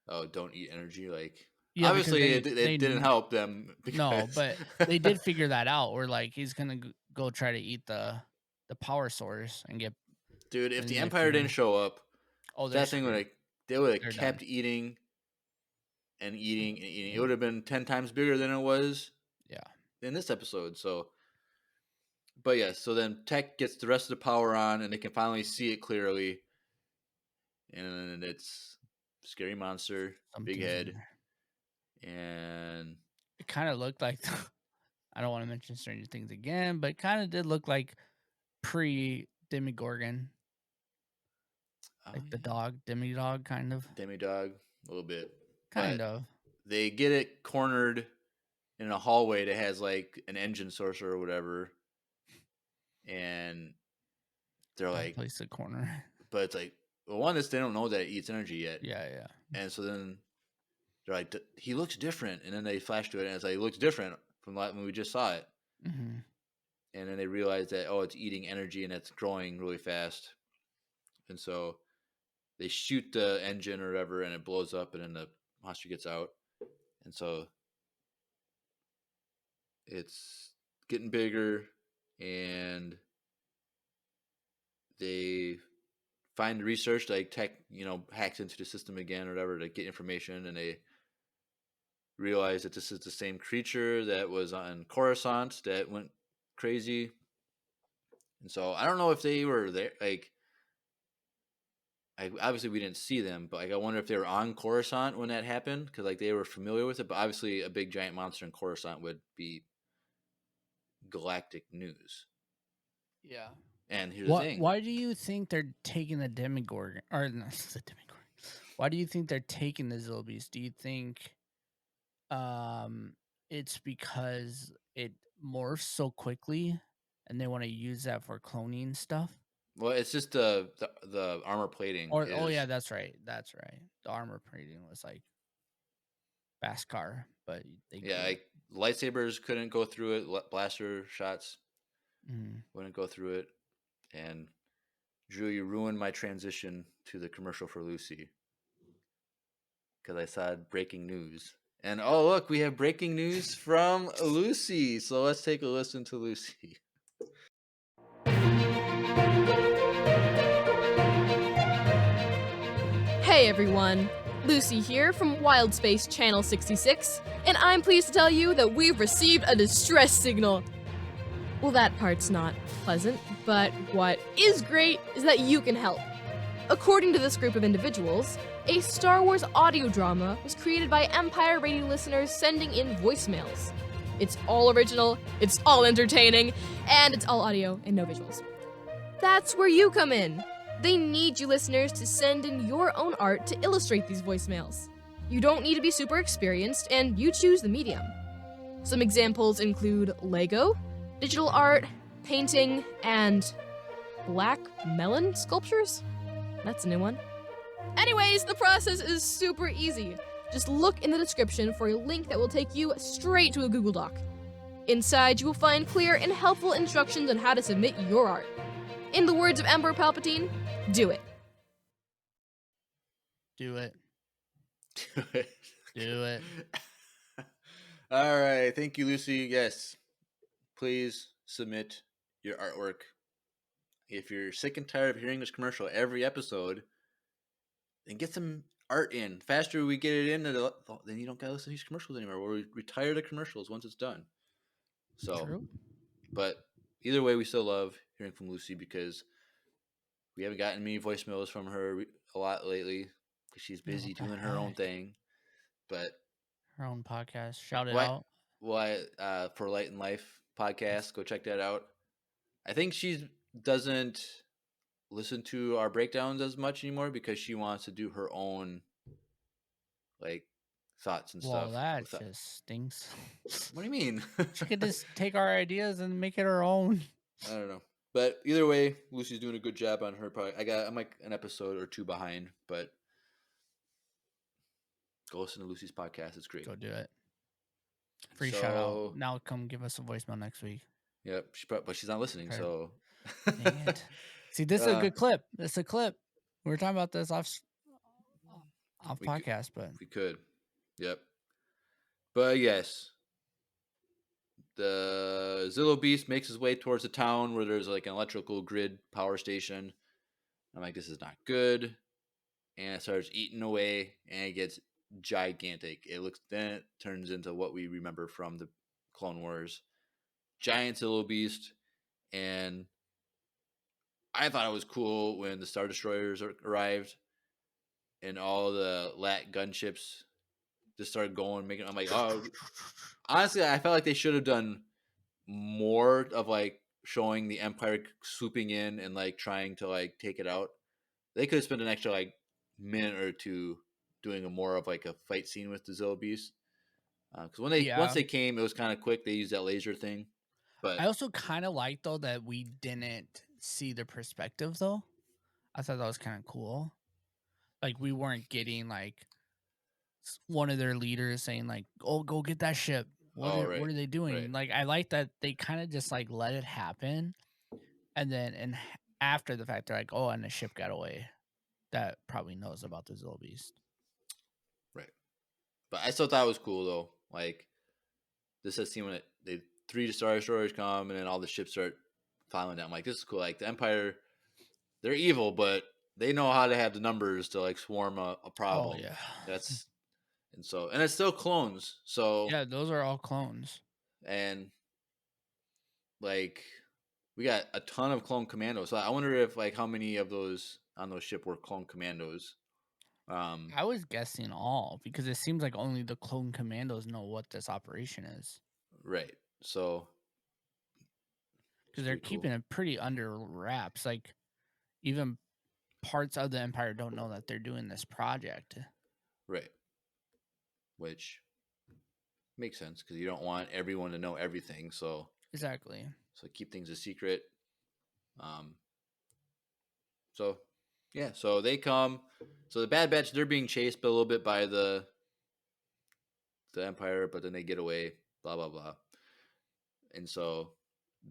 S1: Oh, don't eat energy. Like,
S3: Yeah,
S1: obviously, it
S3: they
S1: didn't help them.
S3: No, but they did figure that out. Where like he's gonna go try to eat the power source and get.
S1: Dude, if
S3: and
S1: the
S3: they
S1: Empire
S3: figure-
S1: didn't show up,
S3: Oh,
S1: that thing would they would
S3: They're
S1: have kept eating and eating and eating. It would have been 10 times bigger than it was.
S3: Yeah.
S1: In this episode, so. But yeah, so then Tech gets the rest of the power on, and they can finally see it clearly. And it's scary monster, big
S3: Something's in
S1: head,
S3: there.
S1: and
S3: It kind of looked like. I don't want to mention Stranger Things again, but it kind of did look like pre-Demigorgon, like the dog, Demidog, kind of.
S1: Demidog, a little bit.
S3: Kind
S1: But
S3: of.
S1: They get it cornered in a hallway that has like an engine source or whatever, and they're like,
S3: place the corner.
S1: but it's like, well, one is they don't know that it eats energy yet.
S3: Yeah.
S1: And so then they're like, he looks different. And then they flash to it and it's like, he looks different from when we just saw it.
S3: Mm-hmm.
S1: And then they realize that, oh, it's eating energy and it's growing really fast. And so they shoot the engine or whatever and it blows up and then the monster gets out. And so it's getting bigger and they find research, like Tech, hacks into the system again or whatever to get information, and they realize that this is the same creature that was on Coruscant that went crazy. And so I don't know if they were there, like, obviously we didn't see them, but like I wonder if they were on Coruscant when that happened, because like they were familiar with it. But obviously a big giant monster in Coruscant would be galactic news.
S3: Yeah.
S1: And here's the thing.
S3: Why do you think they're taking the Demigorgon? Or not the Demigorgon. Why do you think they're taking the Zilbeast? Do you think it's because it morphs so quickly and they want to use that for cloning stuff?
S1: Well, it's just the armor plating.
S3: Oh yeah, that's right. The armor plating was like Beskar, but
S1: like lightsabers couldn't go through it. Blaster shots wouldn't go through it. And Drew, you ruined my transition to the commercial for Lucy because I saw breaking news. And oh look, we have breaking news from Lucy. So let's take a listen to Lucy.
S4: Hey everyone, Lucy here from Wild Space Channel 66, and I'm pleased to tell you that we've received a distress signal. Well, that part's not pleasant, but what is great is that you can help. According to this group of individuals, a Star Wars audio drama was created by Empire Radio listeners sending in voicemails. It's all original, it's all entertaining, and it's all audio and no visuals. That's where you come in. They need you listeners to send in your own art to illustrate these voicemails. You don't need to be super experienced, and you choose the medium. Some examples include Lego, digital art, painting, and black melon sculptures? That's a new one. Anyways, the process is super easy. Just look in the description for a link that will take you straight to a Google Doc. Inside, you will find clear and helpful instructions on how to submit your art. In the words of Emperor Palpatine, do it.
S3: Do it.
S1: Do it.
S3: Do it.
S1: All right. Thank you, Lucy. Yes. Please submit your artwork. If you're sick and tired of hearing this commercial every episode, then get some art in. Faster we get it in, then you don't gotta listen to these commercials anymore. We'll retire the commercials once it's done. So,
S3: True.
S1: but either way, we still love hearing from Lucy because we haven't gotten many voicemails from her a lot lately because she's busy
S3: What the
S1: doing her own
S3: heck?
S1: thing. But
S3: Her own podcast. Shout it
S1: What?
S3: out.
S1: For Light and Life podcast, go check that out. I think she doesn't listen to our breakdowns as much anymore because she wants to do her own like thoughts and
S3: Well,
S1: stuff.
S3: that just stinks.
S1: What do you mean?
S3: She could just take our ideas and make it her own.
S1: I don't know. But either way, Lucy's doing a good job on her part. I'm like an episode or two behind, but go listen to Lucy's podcast. It's great.
S3: Go do it. Free shout out. Now come give us a voicemail next week.
S1: Yep, but she's not listening,
S3: Okay.
S1: so
S3: Dang it. See, this is a good clip. It's a clip. We were talking about this off
S1: We could-
S3: podcast, but
S1: we could. Yep. But yes, the Zillow Beast makes his way towards the town where there's like an electrical grid power station. I'm like, this is not good. And it starts eating away and it gets gigantic. Then it turns into what we remember from the Clone Wars. Giant Zillow Beast. And I thought it was cool when the Star Destroyers arrived and all the LAT gunships just started going, making. I'm like, oh, honestly, I felt like they should have done more of like showing the Empire swooping in and like trying to like take it out. They could have spent an extra like minute or two doing a more of like a fight scene with the Zillow Beast. Because once they came, it was kind of quick. They used that laser thing. But
S3: I also kind of like though that we didn't see the perspective though. I thought that was kind of cool. Like we weren't getting like one of their leaders saying like, "Oh, go get that ship." What are they doing?
S1: right.
S3: Like I like that they kind of just like let it happen, and then after the fact they're like, "Oh, and the ship got away." That probably knows about the Zillow Beast.
S1: Right. But I still thought it was cool though. Like this has seen when the 3 Star Destroyers come and then all the ships start filing down. I'm like, this is cool. Like the Empire, they're evil, but they know how to have the numbers to like swarm a problem.
S3: Oh yeah.
S1: And it's still clones. So
S3: yeah, those are all clones.
S1: And like we got a ton of clone commandos. So I wonder if like how many of those on those ship were clone commandos.
S3: I was guessing all because it seems like only the clone commandos know what this operation is.
S1: Right. So
S3: because they're keeping it pretty under wraps. Like even parts of the Empire don't know that they're doing this project.
S1: Right. Which makes sense because you don't want everyone to know everything. So
S3: exactly.
S1: So keep things a secret. So yeah. So they come. So the Bad Batch, they're being chased a little bit by the Empire, but then they get away. Blah blah blah. And so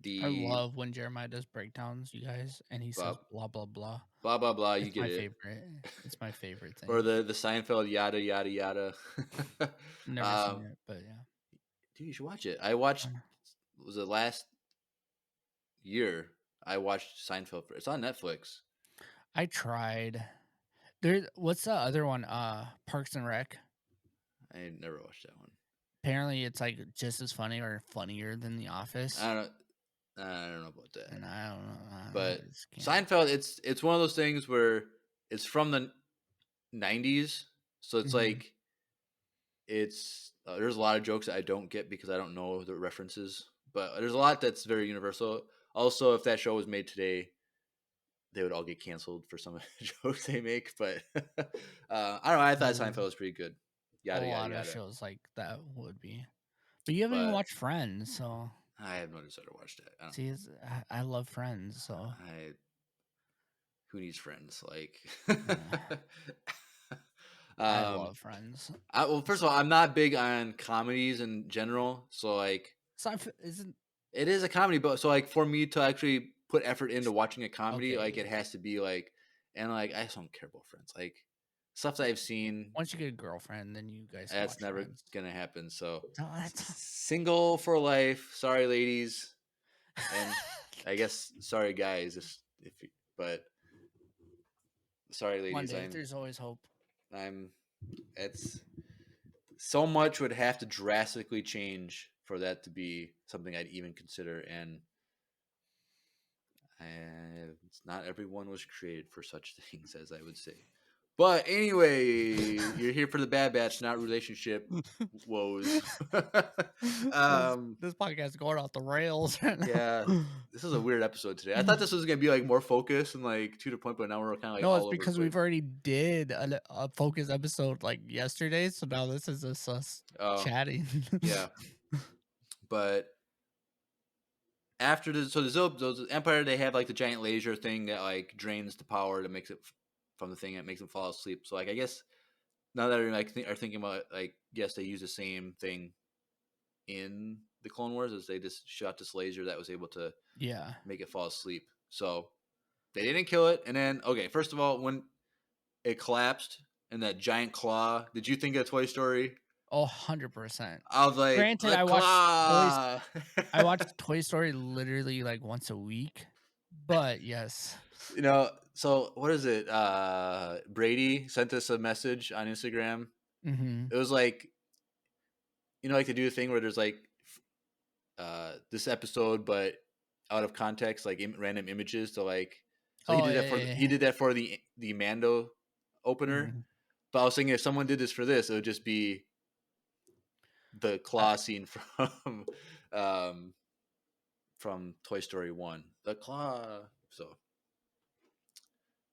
S3: I love when Jeremiah does breakdowns, you guys, and he says blah blah blah.
S1: Blah blah blah. You
S3: It's
S1: get
S3: my
S1: it.
S3: favorite. It's my favorite thing.
S1: Or the Seinfeld yada yada yada.
S3: Never seen it, but yeah.
S1: Dude, you should watch it. I watched. Was it last year? I watched Seinfeld. It's on Netflix.
S3: I tried. What's the other one? Parks and Rec.
S1: I never watched that one.
S3: Apparently, it's like just as funny or funnier than The Office.
S1: I don't know about that.
S3: And I don't know.
S1: But Seinfeld, it's one of those things where it's from the 90s, so it's like it's there's a lot of jokes that I don't get because I don't know the references. But there's a lot that's very universal. Also, if that show was made today, they would all get canceled for some of the jokes they make. But I don't know. I thought Seinfeld was pretty good. Yada,
S3: a
S1: yada,
S3: lot
S1: yada.
S3: of shows like that would be. But you haven't even watched Friends, so
S1: I have no desire to watch that.
S3: See, I love Friends, so
S1: who needs friends? Like,
S3: I love Friends.
S1: well, first of all, I'm not big on comedies in general, so like,
S3: Isn't
S1: it is a comedy, but so like for me to actually put effort into watching a comedy,
S3: Okay,
S1: like it
S3: yeah.
S1: has to be like, and like I just don't care about Friends, like stuff that I've seen.
S3: Once you get a girlfriend, then you guys can
S1: That's
S3: watch
S1: never
S3: Friends.
S1: gonna happen. So
S3: No, that's
S1: single for life. Sorry, ladies, and I guess sorry, guys, if you, but sorry,
S3: one
S1: ladies.
S3: day. There's always hope.
S1: I'm. It's so much would have to drastically change for that to be something I'd even consider, and not everyone was created for such things, as I would say. But anyway, you're here for the Bad Batch, not relationship woes.
S3: This podcast is going off the rails.
S1: Yeah, this is a weird episode today. I thought this was gonna be like more focused and like to the point, but now we're kind of like
S3: No, it's
S1: all over the
S3: because
S1: place.
S3: we've already did a focus episode like yesterday, so now this is just us chatting.
S1: Yeah, but after the those Empire, they have like the giant laser thing that like drains the power that makes it from the thing that makes them fall asleep. So like I guess now that are like are thinking about it, like yes, they use the same thing in the Clone Wars as they just shot this laser that was able to
S3: Yeah.
S1: make it fall asleep. So they didn't kill it, and then okay, first of all, when it collapsed and that giant claw, did you think of Toy Story?
S3: Oh, 100%.
S1: I was like,
S3: Granted,
S1: the
S3: I
S1: claw.
S3: watched Toy Story literally like once a week, but yes.
S1: You know, so what is it? Brady sent us a message on Instagram.
S3: Mm-hmm.
S1: It was like, you know, like to do a thing where there's like this episode, but out of context, like random images to like. So he did that for he did that for the Mando opener.
S3: Mm-hmm.
S1: But I was thinking if someone did this for this, it would just be the claw scene from Toy Story 1. The claw. So,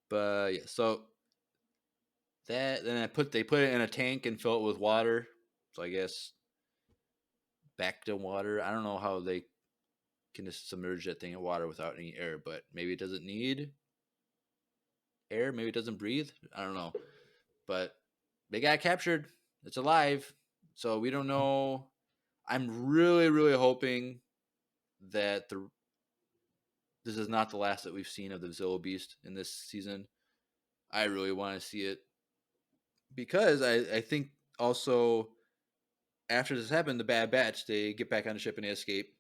S1: but yeah, so that then they put it in a tank and fill it with water. So I guess back to water. I don't know how they can just submerge that thing in water without any air, but maybe it doesn't need air. Maybe it doesn't breathe. I don't know. But they got captured. It's alive. So we don't know. I'm really, really hoping that this is not the last that we've seen of the Zillo Beast in this season. I really want to see it because I think also after this happened, the Bad Batch, they get back on the ship and they escape.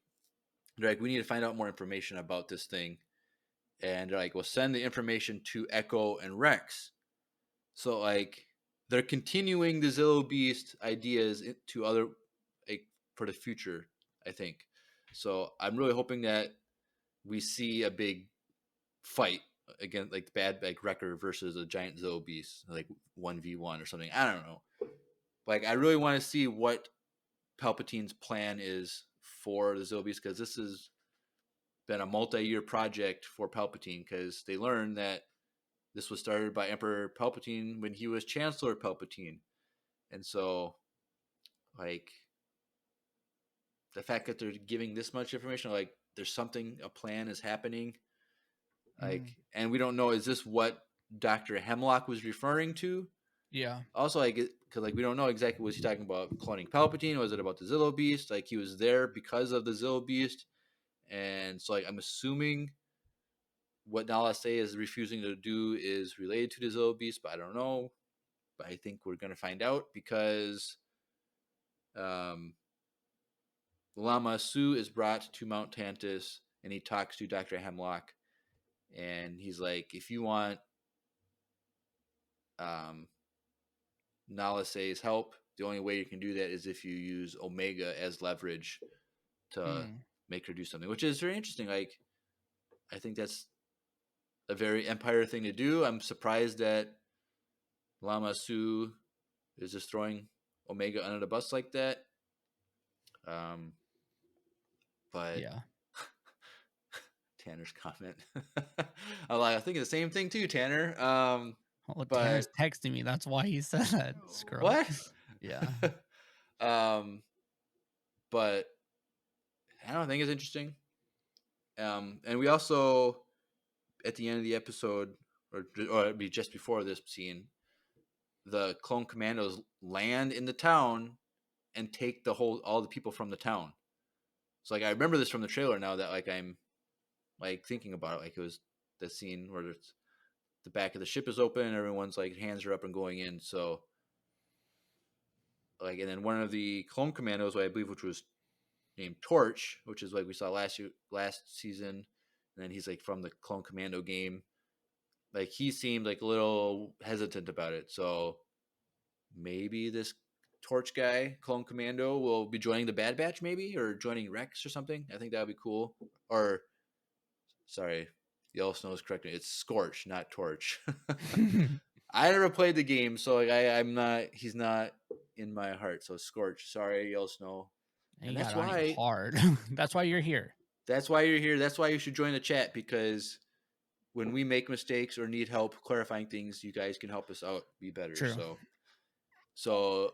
S1: They're like, we need to find out more information about this thing. And they're like, well, send the information to Echo and Rex. So like they're continuing the Zillo Beast ideas to other like for the future, I think. So I'm really hoping that we see a big fight again, like bad like Wrecker versus a giant Zillo Beast, like 1v1 or something. I don't know. Like I really want to see what Palpatine's plan is for the Zillo Beast because this has been a multi-year project for Palpatine because they learned that this was started by Emperor Palpatine when he was Chancellor Palpatine. And so, like, the fact that they're giving this much information, like, there's something, a plan is happening. Like, and we don't know, is this what Dr. Hemlock was referring to?
S3: Yeah.
S1: Also, like, because, like, we don't know exactly, was he talking about cloning Palpatine? Was it about the Zillo Beast? Like, he was there because of the Zillo Beast. And so, like, I'm assuming what Nala Say is refusing to do is related to the Zillo Beast, but I don't know. But I think we're going to find out because Lama Su is brought to Mount Tantus and he talks to Dr. Hemlock. And he's like, if you want Nala Say's help, the only way you can do that is if you use Omega as leverage to make her do something, which is very interesting. Like, I think that's a very Empire thing to do. I'm surprised that Lama Su is just throwing Omega under the bus like that. But
S3: yeah,
S1: Tanner's comment. I think the same thing too, Tanner.
S3: Well,
S1: but
S3: Tanner's texting me. That's why he said that. Screw
S1: what?
S3: Yeah.
S1: But I don't think it's interesting. And we also, at the end of the episode, or it'd be just before this scene, the clone commandos land in the town and take all the people from the town. So like I remember this from the trailer now that like I'm like thinking about it, like it was the scene where it's the back of the ship is open and everyone's like hands are up and going in. So like, and then one of the clone commandos, I believe, which was named Torch, which is like we saw last season, and then he's like from the clone commando game. Like he seemed like a little hesitant about it. So maybe this Torch guy, clone commando, will be joining the Bad Batch, maybe, or joining Rex or something. I think that would be cool. Or sorry, Yellowstone is correct me. It's Scorch, not Torch. I never played the game, so like I'm not. He's not in my heart. So Scorch. Sorry, Yellowstone.
S3: And that's why hard. That's why you're here.
S1: That's why you're here. That's why you should join the chat, because when we make mistakes or need help clarifying things, you guys can help us out be better.
S3: True.
S1: So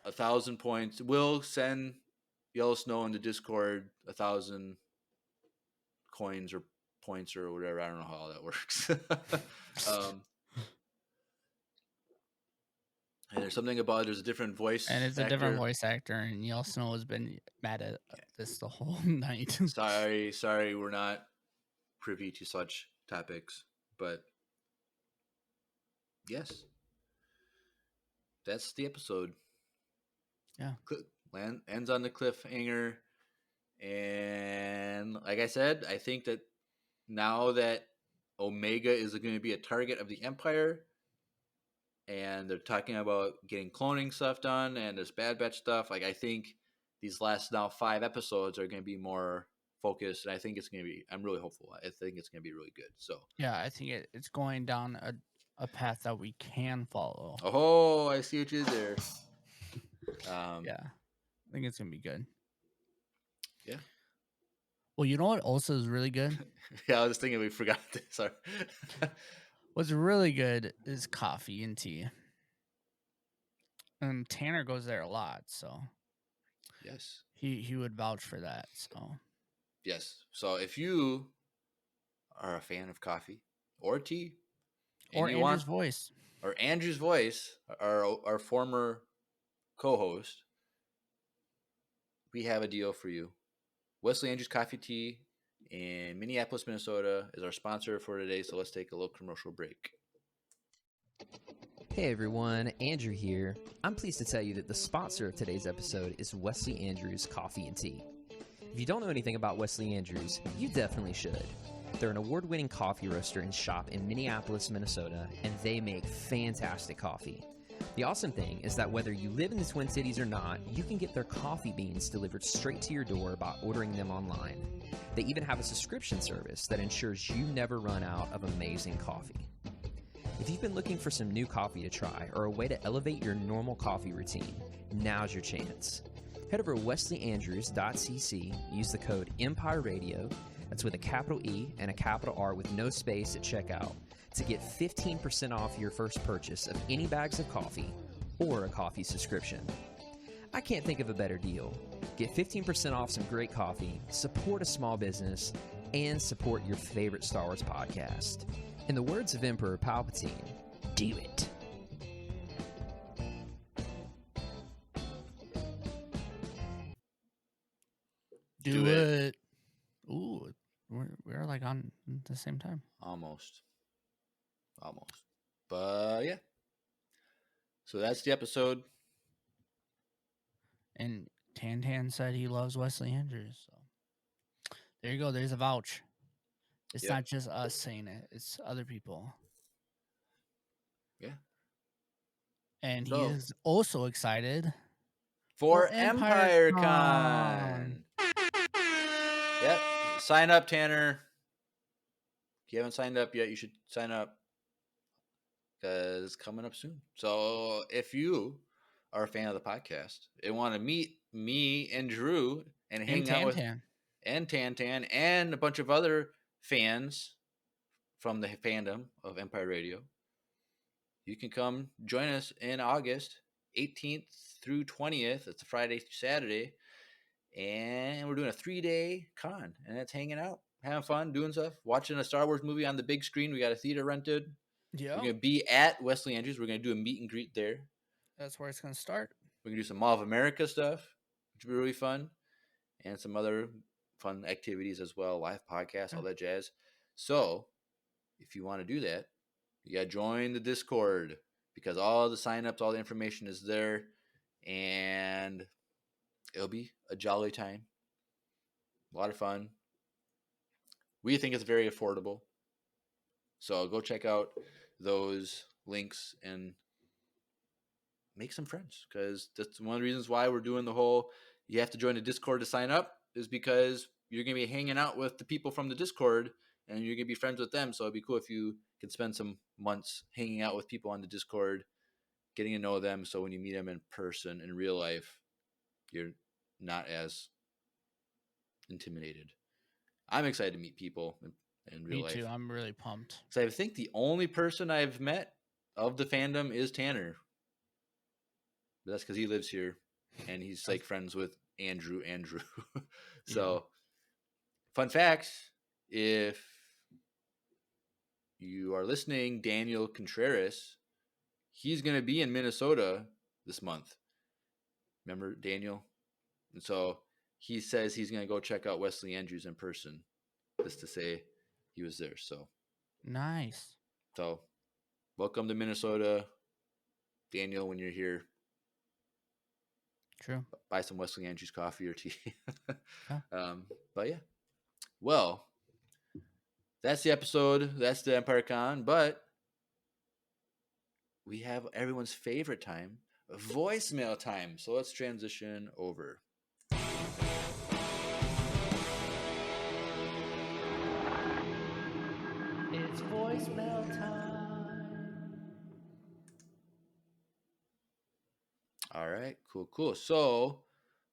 S1: 1,000 points. We'll send Yellowstone into Discord 1,000 coins or points or whatever. I don't know how all that works. And there's something about there's a different voice,
S3: and it's a different voice actor, and Yellowstone has been mad at this the whole night.
S1: sorry, we're not privy to such topics, but yes, that's the episode.
S3: Yeah,
S1: ends on the cliffhanger, and like I said, I think that now that Omega is going to be a target of the Empire, and they're talking about getting cloning stuff done and this Bad Batch stuff, like I think these last now 5 episodes are going to be more focused, and I think it's going to be, I'm really hopeful. I think it's going to be really good. So
S3: yeah, I think it's going down a path that we can follow.
S1: Oh, I see what you did there.
S3: Yeah, I think it's going to be good.
S1: Yeah.
S3: Well, you know what also is really good?
S1: Yeah, I was thinking we forgot this. Sorry.
S3: What's really good is coffee and tea. And Tanner goes there a lot, so
S1: yes.
S3: He would vouch for that. So
S1: yes. So if you are a fan of coffee or tea,
S3: or Andrew's voice.
S1: Or Andrew's voice, our former co-host, we have a deal for you. Wesley Andrews Coffee Tea in Minneapolis, Minnesota is our sponsor for today, so let's take a little commercial break.
S5: Hey everyone, Andrew here. I'm pleased to tell you that the sponsor of today's episode is Wesley Andrews Coffee and Tea. If you don't know anything about Wesley Andrews, you definitely should. They're an award-winning coffee roaster and shop in Minneapolis, Minnesota, and they make fantastic coffee. The awesome thing is that whether you live in the Twin Cities or not, you can get their coffee beans delivered straight to your door by ordering them online. They even have a subscription service that ensures you never run out of amazing coffee. If you've been looking for some new coffee to try or a way to elevate your normal coffee routine, now's your chance. Head over to wesleyandrews.cc, use the code Empire Radio, that's with a capital E and a capital R with no space at checkout, to get 15% off your first purchase of any bags of coffee or a coffee subscription. I can't think of a better deal. Get 15% off some great coffee, support a small business, and support your favorite Star Wars podcast. In the words of Emperor Palpatine, do it.
S3: Do it. Ooh, we're like on the same time.
S1: Almost. But yeah. So that's the episode.
S3: And Tan said he loves Wesley Andrews. So there you go. There's a vouch. It's not just us saying it. It's other people.
S1: Yeah.
S3: And he is also excited
S1: for Empire Con. Yep. Sign up, Tanner. If you haven't signed up yet, you should sign up, because it's coming up soon. So if you are a fan of the podcast and want to meet me and Drew and hang out with and Tantan and a bunch of other fans from the fandom of Empire Radio, you can come join us in August 18th through 20th. It's a Friday through Saturday. And we're doing a 3-day con, and it's hanging out. having fun, doing stuff, watching a Star Wars movie on the big screen. We got a theater rented.
S3: Yeah,
S1: We're gonna be at Wesley Andrews. We're gonna do a meet and greet there.
S3: that's where it's gonna start.
S1: We're gonna do some Mall of America stuff, which will be really fun, and some other fun activities as well, live podcasts, all that jazz. So, if you want to do that, you gotta join the Discord because all the signups, all the information is there, and it'll be a jolly time, a lot of fun. We think it's very affordable, so go check out those links and make some friends, because that's one of the reasons why we're doing the whole you have to join the Discord to sign up, is because you're going to be hanging out with the people from the Discord and you're going to be friends with them. So it'd be cool if you could spend some months hanging out with people on the Discord, getting to know them, so when you meet them in person in real life, you're not as intimidated. I'm excited to meet people in real life.
S3: Me too. I'm really pumped.
S1: So I think the only person I've met of the fandom is Tanner. But that's because he lives here and he's like friends with Andrew. So, fun fact, if you are listening, Daniel Contreras, he's going to be in Minnesota this month. Remember Daniel? And so he says he's going to go check out Wesley Andrews in person just to say he was there. So
S3: Nice.
S1: So welcome to Minnesota, Daniel, when you're here.
S3: True.
S1: Buy some Wesley Andrews coffee or tea.
S3: Yeah.
S1: But yeah. Well, that's the episode. That's the Empire Con. But we have everyone's favorite time, voicemail time. So let's transition over.
S3: It's voicemail time.
S1: All right, cool. So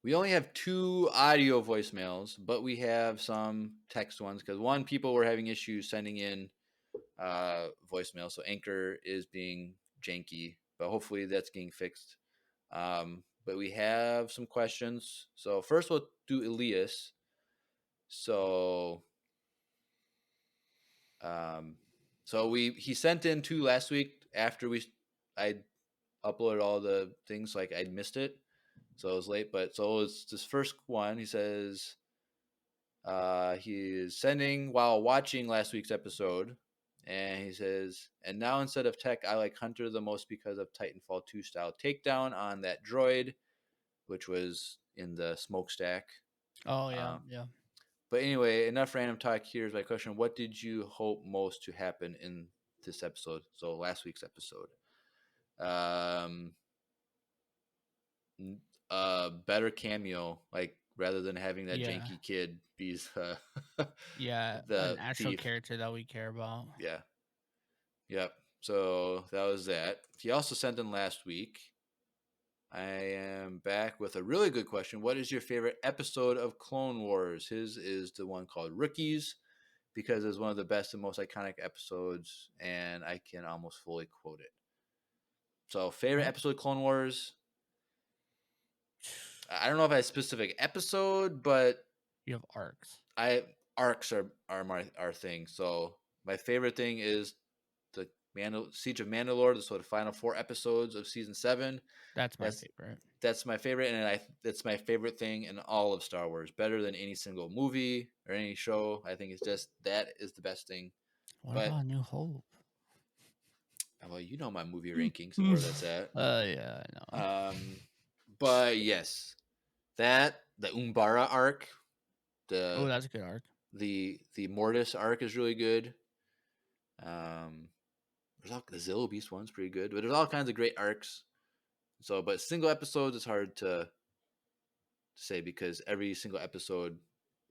S1: we only have 2 audio voicemails, but we have some text ones because one, people were having issues sending in voicemail. So Anchor is being janky, but hopefully that's getting fixed. But we have some questions. So first we'll do Elias. So he sent in 2 last week after I uploaded all the things, like I missed it, so it was late. But so it's this first one. He says he is sending while watching last week's episode, and he says, and now instead of Tech, I like Hunter the most because of Titanfall 2 style takedown on that droid, which was in the smokestack.
S3: Oh yeah, yeah.
S1: But anyway, enough random talk. Here's my question: what did you hope most to happen in this episode? So last week's episode. Better cameo, like rather than having that janky kid be
S3: an actual
S1: thief.
S3: character that we care about.
S1: Yep. So that was that. He also sent in last week. I am back with a really good question. What is your favorite episode of Clone Wars? His is the one called Rookies, because it's one of the best and most iconic episodes, and I can almost fully quote it. So, favorite episode of Clone Wars? I don't know if I have a specific episode, but
S3: You have arcs.
S1: Arcs are our thing. So, my favorite thing is the Siege of Mandalore. So, the final 4 episodes of season 7.
S3: That's my favorite.
S1: That's my favorite, and that's my favorite thing in all of Star Wars. Better than any single movie or any show. I think it's just that is the best thing.
S3: What about New Hope?
S1: Well, you know my movie rankings and where that's at.
S3: Yeah, I know.
S1: But yes, the Umbara arc.
S3: That's a good arc.
S1: The Mortis arc is really good. There's the Zillow Beast one's pretty good, but there's all kinds of great arcs. So, but single episodes is hard to say because every single episode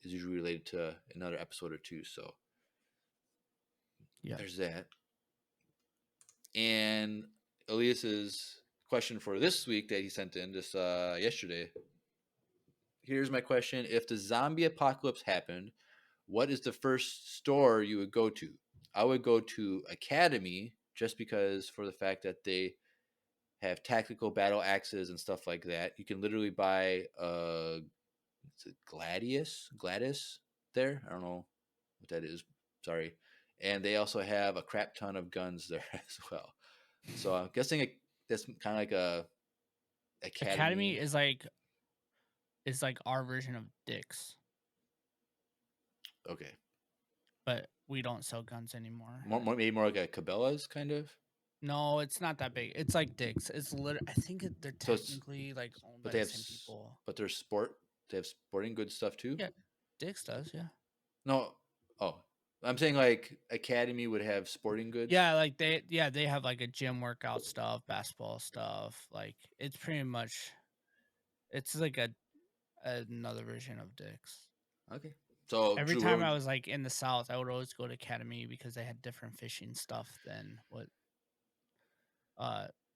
S1: is usually related to another episode or 2. So, there's that. And Elias's question for this week that he sent in just yesterday. Here's my question. If the zombie apocalypse happened, what is the first store you would go to? I would go to Academy, just because for the fact that they have tactical battle axes and stuff like that. You can literally buy Gladys there. I don't know. what that is. Sorry. And they also have a crap ton of guns there as well. So I'm guessing that's kind of like a
S3: Academy is like our version of Dick's,
S1: Okay.
S3: but we don't sell guns anymore.
S1: Maybe more like a Cabela's kind of.
S3: No, it's not that big. It's like Dick's. It's I think they're
S1: So it's-
S3: technically like owned by
S1: But they
S3: the
S1: have
S3: same people.
S1: but they're they have sporting goods stuff too.
S3: Yeah, Dick's does. Yeah.
S1: No. Oh, I'm saying like Academy would have sporting goods.
S3: Yeah, like they have like a gym workout stuff, basketball stuff. Like it's pretty much, it's like another version of Dick's.
S1: Okay. So
S3: Every
S1: Drew,
S3: time I was like in the South, I would always go to Academy because they had different fishing stuff than what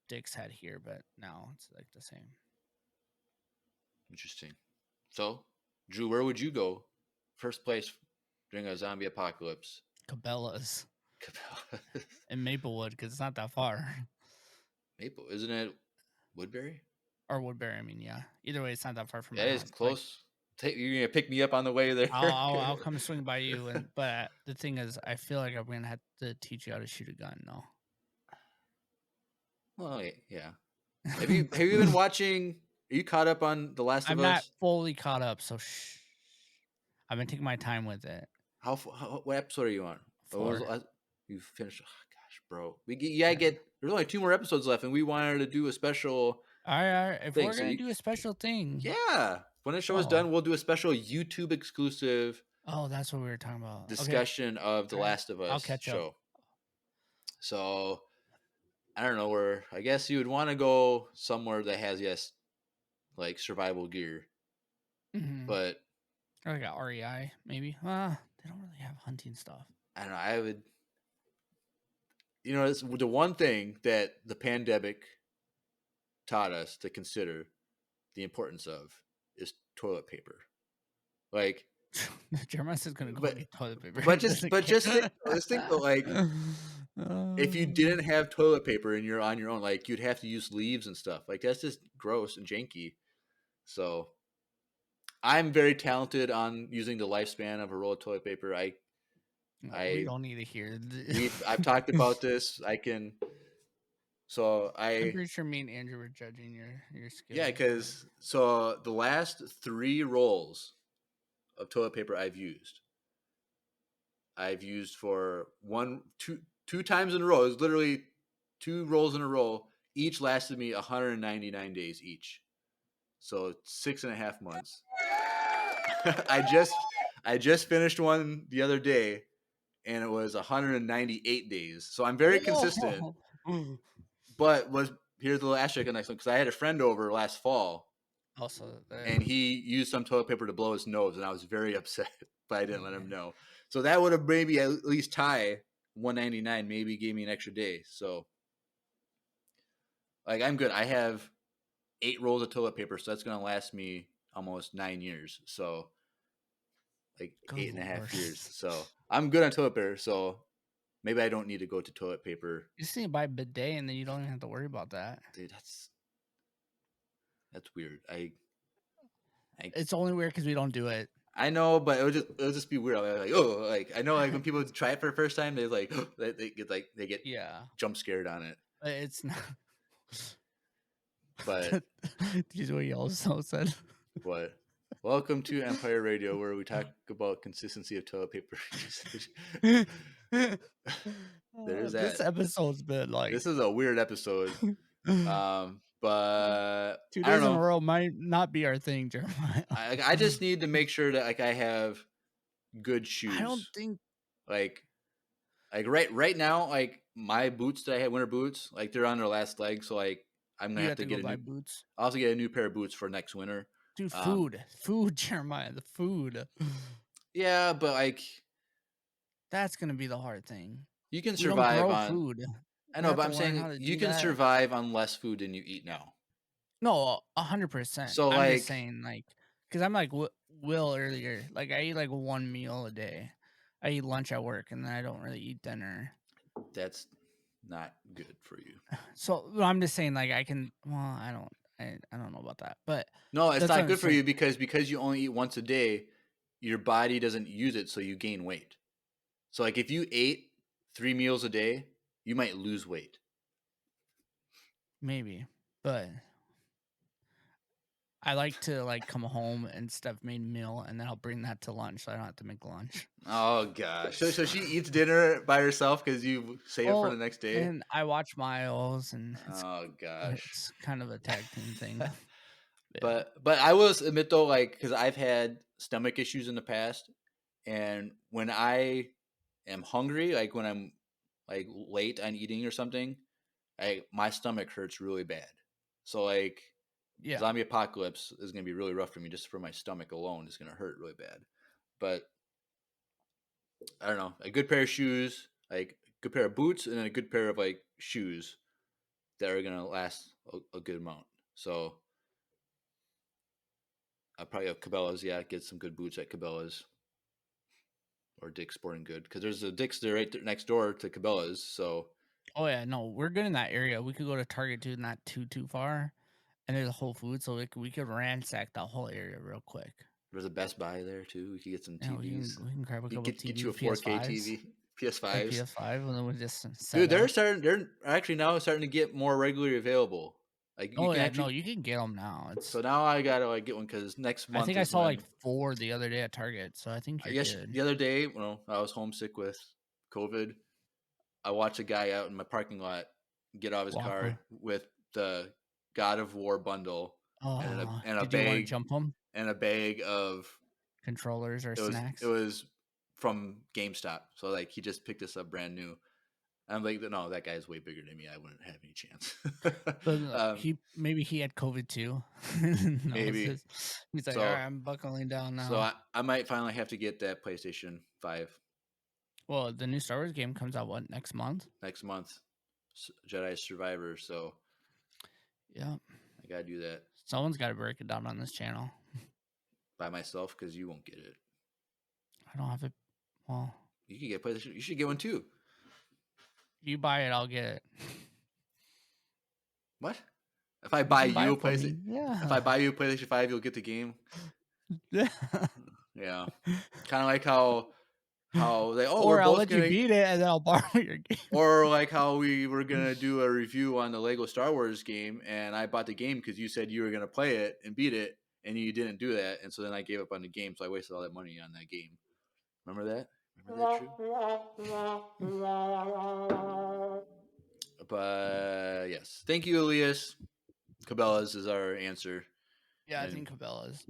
S3: Dick's had here, but now it's like the same.
S1: Interesting. So, Drew, where would you go? First place during a zombie apocalypse.
S3: Cabela's in Maplewood because it's not that far.
S1: Maple, isn't it? Woodbury.
S3: Or Woodbury. I mean, yeah. Either way, it's not that far from.
S1: Yeah,
S3: my
S1: it's
S3: house.
S1: close. You're gonna pick me up on the way there.
S3: I'll come swing by you, but the thing is, I feel like I'm gonna have to teach you how to shoot a gun. No.
S1: Well, yeah. Have you been watching? Are you caught up on The Last of
S3: I'm
S1: Us?
S3: not fully caught up, so I've been taking my time with it.
S1: What episode are you on?
S3: Four.
S1: You finished? Oh, gosh, bro. There's only 2 more episodes left, and we wanted to do a special.
S3: All right. If
S1: thing,
S3: we're
S1: so
S3: gonna
S1: you-
S3: do a special thing,
S1: Yeah. When the show is
S3: Oh.
S1: done, we'll do a special YouTube exclusive
S3: Oh, that's what we were talking about. Okay.
S1: discussion of The
S3: All right.
S1: Last of Us
S3: I'll catch up.
S1: show. So I don't know where. I guess you would want to go somewhere that has like survival gear,
S3: Mhm.
S1: but
S3: Or like a REI, maybe. They don't really have hunting stuff.
S1: I don't know. I would. It's the one thing that the pandemic taught us to consider the importance of is toilet paper. Like,
S3: Jeremiah is gonna go
S1: But-
S3: get toilet paper.
S1: but
S3: He
S1: just
S3: doesn't
S1: but just
S3: care.
S1: think though, like, if you didn't have toilet paper and you're on your own, like you'd have to use leaves and stuff. Like that's just gross and janky. So I'm very talented on using the lifespan of a roll of toilet paper.
S3: we don't need to hear.
S1: I've talked about this. I can. So
S3: I'm pretty sure me and Andrew were judging your skills.
S1: yeah, because so the last 3 rolls of toilet paper I've used for two times in a row. It was literally 2 rolls in a row. Each lasted me 199 days each. So 6.5 months. I just finished one the other day, and it was 198 days. So I'm very consistent. But here's the little asterisk on the next one, because I had a friend over last fall,
S3: Also,
S1: and he used some toilet paper to blow his nose, and I was very upset, but I didn't let him know. So that would have maybe at least tie 199, maybe gave me an extra day. So like I'm good. I have 8 rolls of toilet paper, so that's gonna last me almost 9 years. So like
S3: Good
S1: 8.5
S3: Lord.
S1: years. So I'm good on toilet paper. So maybe I don't need to go to toilet paper.
S3: you just need to buy a bidet, and then you don't even have to worry about that.
S1: Dude, that's weird.
S3: It's only weird because we don't do it.
S1: I know, but it'll just be weird. I'm like, oh, like I know, like when people try it for the first time, they like they get
S3: Yeah,
S1: jump scared on it.
S3: but it's not.
S1: But
S3: He's what y'all so said.
S1: welcome to Empire Radio, where we talk about consistency of toilet paper usage. There's
S3: This
S1: that.
S3: episode's been like
S1: This is a weird episode. But
S3: 2
S1: I don't
S3: days in a
S1: know.
S3: row might not be our thing, Jeremiah.
S1: I just need to make sure that like I have good shoes.
S3: I don't think
S1: like right now, like my boots that I had, winter boots, like they're on their last leg, so like I'm
S3: you
S1: gonna
S3: have to
S1: get
S3: go
S1: a
S3: buy
S1: new.
S3: boots.
S1: I'll also get a new pair of boots for next winter.
S3: Dude,
S1: Um,
S3: food, Jeremiah, the food.
S1: Yeah, but like
S3: That's gonna be the hard thing.
S1: you can
S3: We don't
S1: survive
S3: grow
S1: on.
S3: food.
S1: I
S3: We
S1: know,
S3: have
S1: but
S3: to
S1: I'm
S3: learn
S1: saying
S3: how to
S1: you
S3: do
S1: can
S3: that.
S1: survive on less food than you eat now.
S3: No, 100%.
S1: So,
S3: I'm
S1: like-
S3: just saying, like, because I'm like Will earlier. Like, I eat like 1 meal a day. I eat lunch at work, and then I don't really eat dinner.
S1: That's not good for you.
S3: So I'm just saying, like, I can. Well, I don't know about that, but
S1: No, it's
S3: That's what
S1: not
S3: I'm
S1: good for
S3: saying.
S1: you because you only eat once a day, your body doesn't use it, so you gain weight. So like if you ate 3 meals a day, you might lose weight.
S3: Maybe, but I like to like come home and Steph made meal, and then I'll bring that to lunch, so I don't have to make lunch.
S1: Oh gosh. So she eats dinner by herself because you save it for
S3: Oh,
S1: the next day.
S3: and I watch Miles, and
S1: Oh gosh.
S3: it's kind of a tag team thing. Yeah.
S1: But I will admit though, like, because I've had stomach issues in the past, and when I am hungry, like when I'm like late on eating or something, my stomach hurts really bad. So like
S3: Yeah.
S1: zombie apocalypse is gonna be really rough for me just for my stomach alone. It's gonna hurt really bad. But I don't know, a good pair of shoes, like a good pair of boots, and then a good pair of like shoes that are gonna last a good amount. So I probably have Cabela's. Yeah, get some good boots at Cabela's or Dick's Sporting Good because there's a Dick's there right next door to Cabela's. So
S3: Oh yeah, no, we're good in that area. We could go to Target too, not too far, and there's a Whole Foods, so we could ransack that whole area real quick.
S1: there's a Best Buy there too. We could get some
S3: Yeah,
S1: TVs.
S3: we can grab a
S1: You
S3: couple
S1: get you a
S3: TVs,
S1: 4K
S3: PS5s,
S1: TV,
S3: a
S1: PS5s.
S3: PS5, and then we just set
S1: Dude, they're
S3: up.
S1: starting. They're actually now starting to get more regularly available. Like you
S3: Oh
S1: can
S3: yeah,
S1: actually.
S3: no, you can get them now. It's
S1: So now I gotta like get one because next
S3: I
S1: month
S3: think I
S1: is
S3: saw
S1: when.
S3: like 4 the other day at Target, so I think
S1: I
S3: you're
S1: guess
S3: good.
S1: the other day, I was homesick with COVID. I watched a guy out in my parking lot get out of his
S3: Walk
S1: car
S3: on.
S1: with the God of War bundle
S3: Oh,
S1: and a
S3: did you want to
S1: bag
S3: jump them?
S1: and a bag of
S3: Controllers or
S1: it
S3: snacks?
S1: was from GameStop. So like he just picked this up brand new. I'm like, no, that guy's way bigger than me. I wouldn't have any chance.
S3: But
S1: um,
S3: maybe he had COVID too. No,
S1: maybe.
S3: he's like, all
S1: So
S3: right, I'm buckling down
S1: so
S3: now.
S1: I might finally have to get that PlayStation 5
S3: Well, the new Star Wars game comes out what next month?
S1: next month. Jedi Survivor. So
S3: Yeah,
S1: I gotta do that
S3: someone's got to break it down on this channel.
S1: by myself because you won't get it.
S3: I don't have it. Well,
S1: You can get PlayStation. You should get one too.
S3: you buy it, I'll get it.
S1: What? If I
S3: You
S1: buy
S3: can buy
S1: you a
S3: it for me.
S1: PlayStation,
S3: Yeah.
S1: if I buy you a PlayStation 5, you'll get the game.
S3: Yeah.
S1: Yeah, kind of like how they we're
S3: Or I'll
S1: both
S3: let you
S1: gonna,
S3: beat it and then I'll borrow your game.
S1: or like how we were gonna do a review on the Lego Star Wars game, and I bought the game because you said you were gonna play it and beat it, and you didn't do that, and so then I gave up on the game, so I wasted all that money on that game. Remember that? Remember that true? But yes, thank you, Elias. Cabela's is our answer.
S3: Yeah, I
S1: And-
S3: think Cabela's.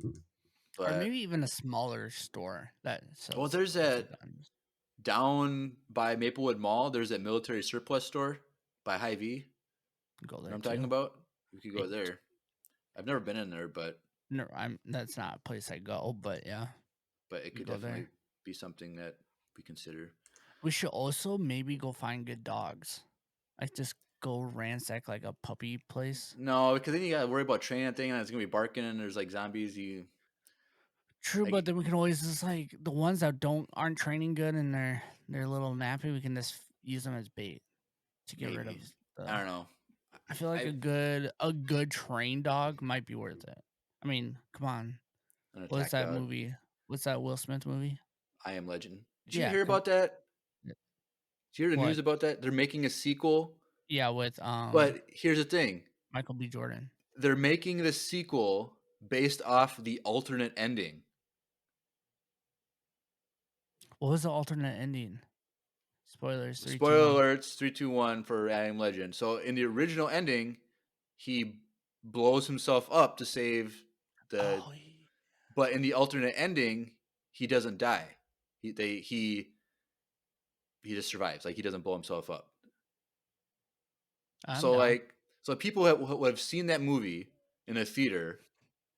S1: But
S3: Or maybe even a smaller store that sells.
S1: well, there's that
S3: guns.
S1: down by Maplewood Mall. There's that military surplus store by Hy-Vee.
S3: Go
S1: What
S3: there
S1: I'm talking
S3: too.
S1: about? We could go
S3: It-
S1: there. I've never been in there, but
S3: No, that's not a place I go, but yeah.
S1: it could
S3: go there.
S1: definitely be something that we consider.
S3: We should also maybe go find good dogs. Like just go ransack like a puppy place.
S1: No, because then you gotta worry about training that thing, and it's gonna be barking, and there's like zombies.
S3: True,
S1: Like-
S3: but then we can always just like the ones that aren't training good and they're a little nappy. We can just use them as bait to get rid of.
S1: Maybe.
S3: The,
S1: I don't know.
S3: I feel like a good trained dog might be worth it. I mean, come on.
S1: An
S3: What's
S1: attack
S3: that
S1: dog.
S3: movie? What's that Will Smith movie?
S1: I Am Legend. Did you
S3: Yeah,
S1: hear about that?
S3: Yeah.
S1: Did you hear the
S3: What?
S1: news about that? They're making a sequel.
S3: Yeah, with
S1: But here's the thing.
S3: Michael B. Jordan.
S1: They're making the sequel based off the alternate ending.
S3: What was the alternate ending? Spoilers. 3, 2,
S1: Spoiler
S3: 1.
S1: alerts, 3, 2, 1 for I Am Legend. So in the original ending, he blows himself up to save the.
S3: Oh,
S1: But in the alternate ending, he doesn't die. He just survives. Like he doesn't blow himself up.
S3: I'm
S1: So
S3: down.
S1: so people who have seen that movie in a theater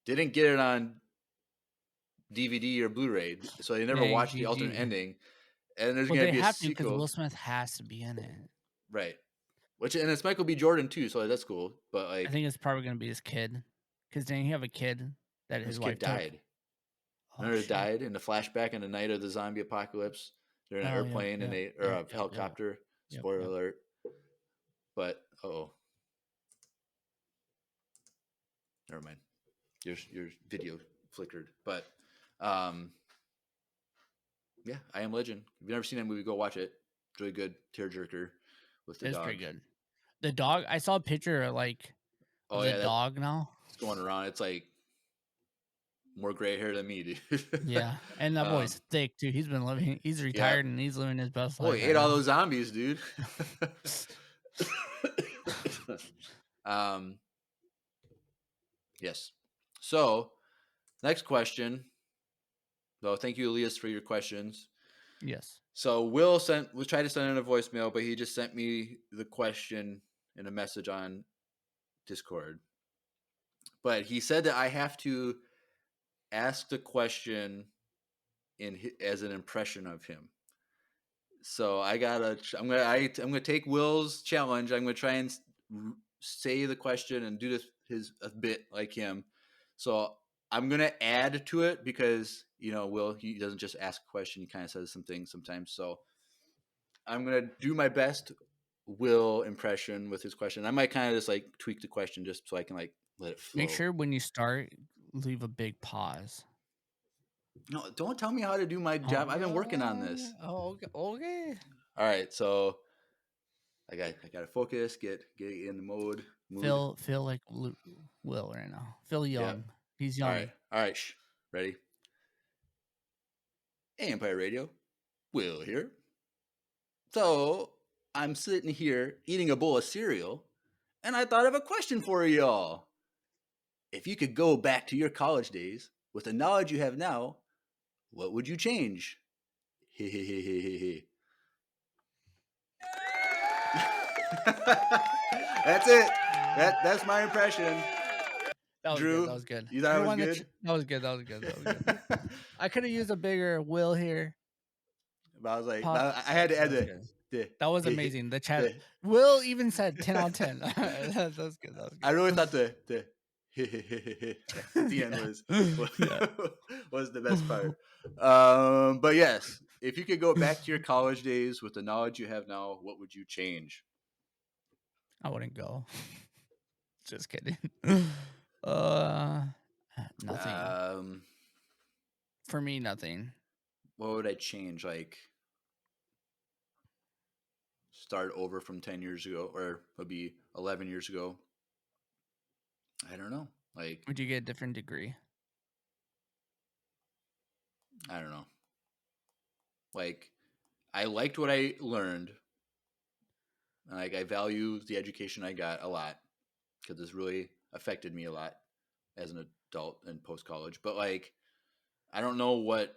S1: didn't get it on DVD or Blu-ray, so they never
S3: Yeah,
S1: watched the
S3: GG.
S1: alternate ending. And there's
S3: Well,
S1: gonna
S3: they
S1: be a
S3: have to because
S1: sequel,
S3: Will Smith has to be in it.
S1: right? And it's Michael B. Jordan too, so that's cool. But
S3: I
S1: like
S3: think it's probably gonna be his kid, because then you have a kid that his
S1: his
S3: wife
S1: kid died.
S3: Oh,
S1: Remember,
S3: shit.
S1: died in the flashback in the night of the zombie apocalypse. They're in an
S3: Oh, yeah,
S1: airplane and
S3: yeah,
S1: or
S3: yeah,
S1: a
S3: yeah,
S1: helicopter.
S3: Yep,
S1: Spoiler
S3: yep.
S1: alert. But never mind. Your video flickered. But Yeah, I Am Legend. If you've never seen that movie, go watch it. It's really good. Tearjerker with the
S3: It's
S1: dog.
S3: pretty good. The dog. I saw a picture of
S1: Oh
S3: the
S1: yeah,
S3: dog now.
S1: it's going around. It's like more gray hair than me, dude.
S3: Yeah, and that boy's thick too. He's been living. He's retired and he's living his best
S1: Boy,
S3: life.
S1: he
S3: Right
S1: ate all
S3: now.
S1: those zombies, dude. um, yes. So, next question. Well, thank you, Elias, for your questions.
S3: Yes.
S1: So we tried to send in a voicemail, but he just sent me the question in a message on Discord. But he said that I have to ask the question as an impression of him. So I'm gonna take Will's challenge. I'm gonna try and say the question and do a bit like him. So I'm gonna add to it because Will, he doesn't just ask a question; he kind of says some things sometimes. So I'm gonna do my best Will impression with his question. I might kind of just like tweak the question just so I can like let it flow.
S3: Make sure when you start, leave a big pause.
S1: No, don't tell me how to do my job. I've been working on this.
S3: Oh, okay.
S1: All right, so I got to focus, get in the mood.
S3: Feel like Will right now. Feel young.
S1: Yep.
S3: He's young.
S1: All right. Ready? Hey, Empire Radio, Will here. So I'm sitting here eating a bowl of cereal, and I thought of a question for y'all. If you could go back to your college days with the knowledge you have now, what would you change? That's it. That's my impression.
S3: That was
S1: Drew,
S3: good. That was good.
S1: you thought it was good?
S3: That was good. That was good. I could have used a bigger Will here.
S1: But I was like,
S3: Pause.
S1: I had to add
S3: That was
S1: it.
S3: That was amazing. The chat. Will even said 10 out of 10. That was good.
S1: I really thought the at the end was the best part. But yes, if you could go back to your college days with the knowledge you have now, what would you change?
S3: I wouldn't go. Just kidding. Nothing. For me, nothing.
S1: What would I change? Like start over from 10 years ago, or it would be 11 years ago. I don't know. Like,
S3: would you get a different degree?
S1: I don't know. Like, I liked what I learned. Like, I value the education I got a lot because this really affected me a lot as an adult and post-college. But, like, I don't know what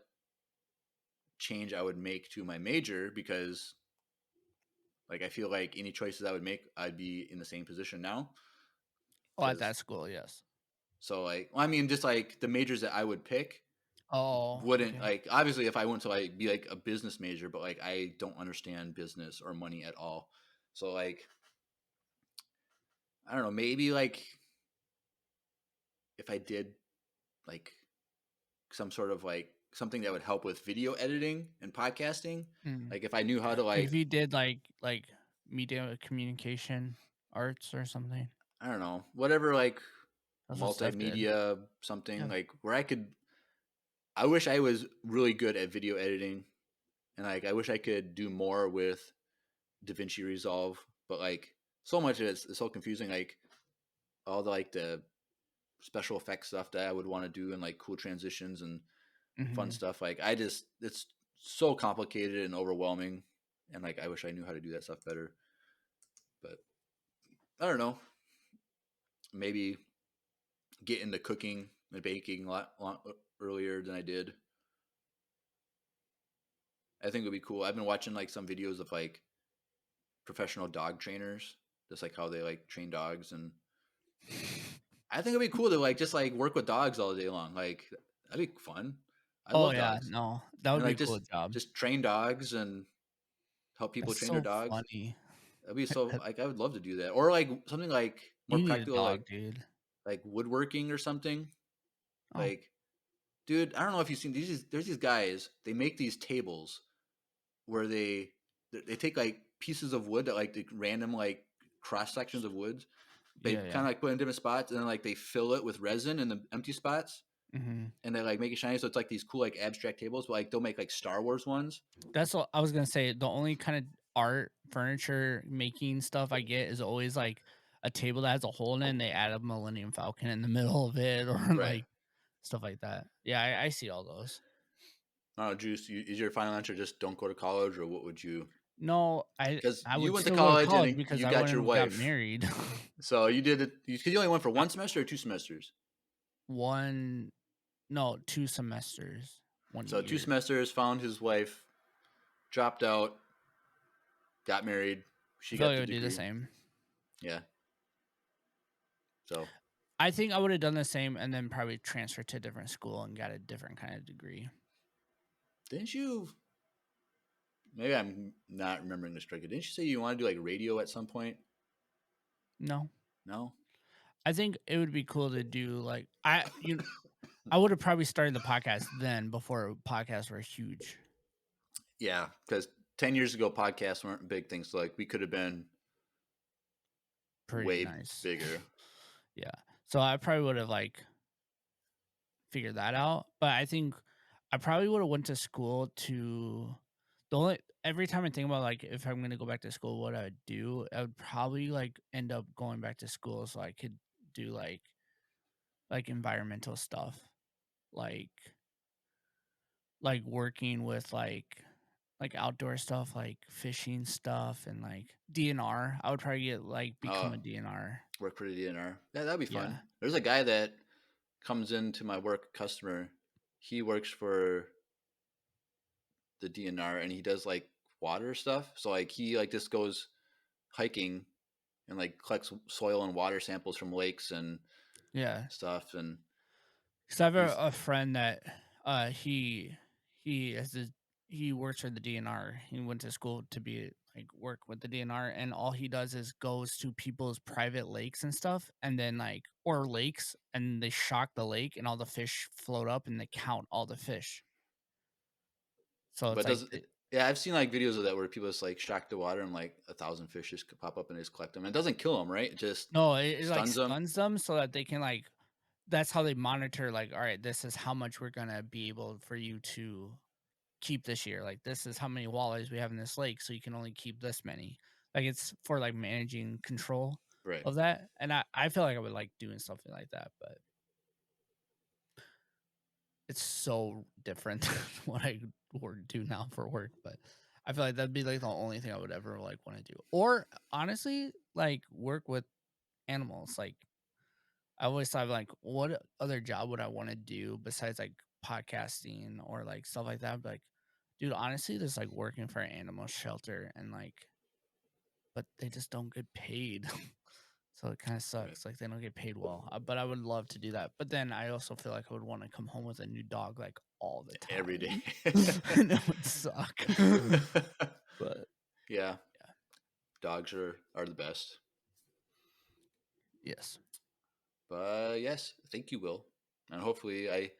S1: change I would make to my major because, like, I feel like any choices I would make, I'd be in the same position now.
S3: Oh, at that school, yes.
S1: So, like, well, I mean, just, like, the majors that I would pick wouldn't, like, obviously, if I went to, like, be, like, a business major, but, like, I don't understand business or money at all. So, like, I don't know, maybe, like, if I did, like, some sort of, like, something that would help with video editing and podcasting, like, if I knew how to, like...
S3: If you did, like media communication arts or something.
S1: I don't know, whatever, like, multimedia something, like, where I wish I was really good at video editing, and, like, I wish I could do more with DaVinci Resolve, but, like, so much of it's so confusing, like, all the, like, the special effects stuff that I would want to do and, like, cool transitions and fun stuff, like, it's so complicated and overwhelming, and, like, I wish I knew how to do that stuff better. But I don't know, maybe get into cooking and baking a lot earlier than I did. I think it would be cool. I've been watching, like, some videos of, like, professional dog trainers, just, like, how they, like, train dogs, and I think it'd be cool to, like, just, like, work with dogs all day long. Like, that'd be fun. I love dogs.
S3: No, that would
S1: and,
S3: be
S1: like,
S3: a cool job.
S1: Just train dogs and help people train their dogs.
S3: Funny.
S1: That'd be so, like, I would love to do that, or, like, something like more practical,
S3: dog,
S1: like,
S3: dude.
S1: Like woodworking or something. Like, dude, I don't know if you've seen there's these guys, they make these tables where they take, like, pieces of wood that, like, the random, like, cross sections of woods, they kind of like put in different spots, and then, like, they fill it with resin in the empty spots,
S3: Mhm.
S1: and they like make it shiny. So it's like these cool like abstract tables, but like they'll make like Star Wars ones.
S3: That's what I was gonna say. The only kind of art furniture making stuff I get is always like a table that has a hole in it and they add a Millennium Falcon in the middle of it or
S1: Right.
S3: like stuff like that. Yeah, I see all those.
S1: Juice, is your final answer just don't go to college, or what would you?
S3: No,
S1: Because
S3: I
S1: you
S3: would
S1: went to
S3: still go to
S1: college
S3: college
S1: and
S3: because
S1: you
S3: I
S1: got
S3: wouldn't
S1: your
S3: have got
S1: wife.
S3: married.
S1: So you did it because you only went for one semester or 2 semesters.
S3: 2 semesters. 1
S1: So 2
S3: year.
S1: semesters, found his wife, dropped out, got married. She
S3: I feel
S1: got
S3: like I
S1: the
S3: would do
S1: degree.
S3: the same.
S1: Yeah. So
S3: I think I would have done the same and then probably transferred to a different school and got a different kind of degree.
S1: didn't you? Maybe I'm not remembering this correctly. Didn't you say you want to do like radio at some point?
S3: No.
S1: No.
S3: I think it would be cool to do like I would have probably started the podcast then before podcasts were huge.
S1: Yeah, because 10 years ago podcasts weren't big things. So like we could have been
S3: Pretty
S1: way
S3: nice.
S1: bigger.
S3: Yeah. So I probably would have like figured that out. But I think I probably would have went to school to every time I think about like if I'm gonna go back to school, what I would do, I would probably like end up going back to school so I could do like environmental stuff. Like working with like outdoor stuff like fishing stuff and like DNR. I would probably get like become a DNR.
S1: Work for the DNR. Yeah, that'd be fun.
S3: Yeah.
S1: There's a guy that comes into my work, customer. He works for the DNR and he does like water stuff. So like he like just goes hiking and like collects soil and water samples from lakes and
S3: Yeah.
S1: stuff. And
S3: Because I have
S1: he's-
S3: a friend that he he works for the DNR. He went to school to be like work with the DNR, and all he does is goes to people's private lakes and stuff, and then like or lakes, and they shock the lake, and all the fish float up, and they count all the fish. So it's
S1: but
S3: like
S1: does yeah, I've seen like videos of that where people just like shock the water and like 1,000 fish just pop up and just collect them. And it doesn't kill them, right? It just
S3: no, it like
S1: stuns them.
S3: stuns them so that they can like. That's how they monitor. Like, all right, this is how much we're gonna be able for you to keep this year. Like, this is how many walleyes we have in this lake, so you can only keep this many. Like, it's for like managing control
S1: Right.
S3: of that. And I feel like I would like doing something like that, but it's so different than what I would do now for work. But I feel like that'd be like the only thing I would ever like want to do. Or honestly, like work with animals. Like I always thought like, what other job would I want to do besides like podcasting or like stuff like that? But like, dude, honestly, just like working for an animal shelter and like, but they just don't get paid. So it kind of sucks. Like they don't get paid well. But I would love to do that. But then I also feel like I would want to come home with a new dog like all the time.
S1: Every day.
S3: And it would suck. But
S1: yeah. Dogs are the best.
S3: yes.
S1: But yes, thank you, Will. And hopefully I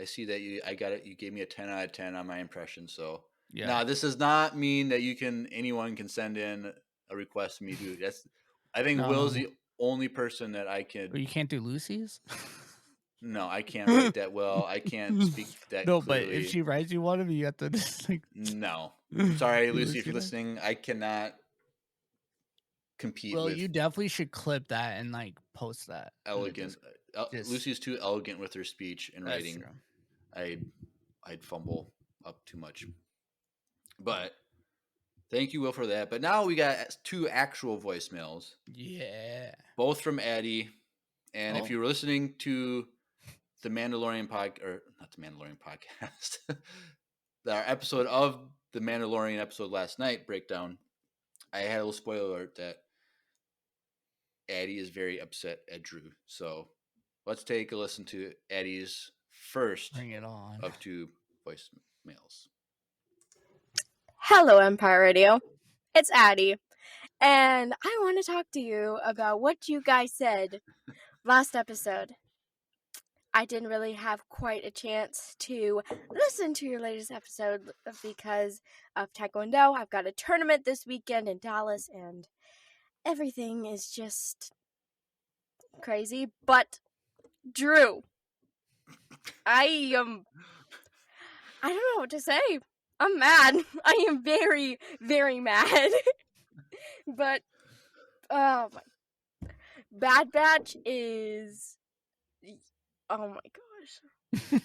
S1: see that you gave me a 10 out of 10 on my impression. So
S3: Yeah.
S1: now this does not mean that anyone can send in a request to me to. I think
S3: No.
S1: Will's the only person that I can.
S3: Well, you can't do Lucy's?
S1: No, I can't write that well. I can't speak that
S3: No,
S1: clearly.
S3: but if she writes you one of you have to just like
S1: No. Sorry,
S3: do
S1: Lucy, if you're
S3: Lucy then?
S1: listening, I cannot compete
S3: Well,
S1: with
S3: you definitely should clip that and like post that. in the
S1: elegant.
S3: just-
S1: Lucy's too elegant with her speech and
S3: That's
S1: writing.
S3: true.
S1: I'd fumble up too much. But thank you, Will, for that. But now we got 2 actual voicemails,
S3: Yeah.
S1: both from Addie. And if
S3: Oh.
S1: you were listening to the Mandalorian podcast, or not the Mandalorian podcast, our episode of the Mandalorian episode last night breakdown, I had a little spoiler alert that Addie is very upset at Drew. So let's take a listen to Addie's first
S3: Bring it on.
S1: of 2 voicemails.
S6: Hello, Empire Radio. It's Addie, and I want to talk to you about what you guys said last episode. I didn't really have quite a chance to listen to your latest episode because of Taekwondo. I've got a tournament this weekend in Dallas, and everything is just crazy. But, Drew, I don't know what to say. I'm mad. I am very, very mad. But oh my, Bad Batch is. Oh my gosh.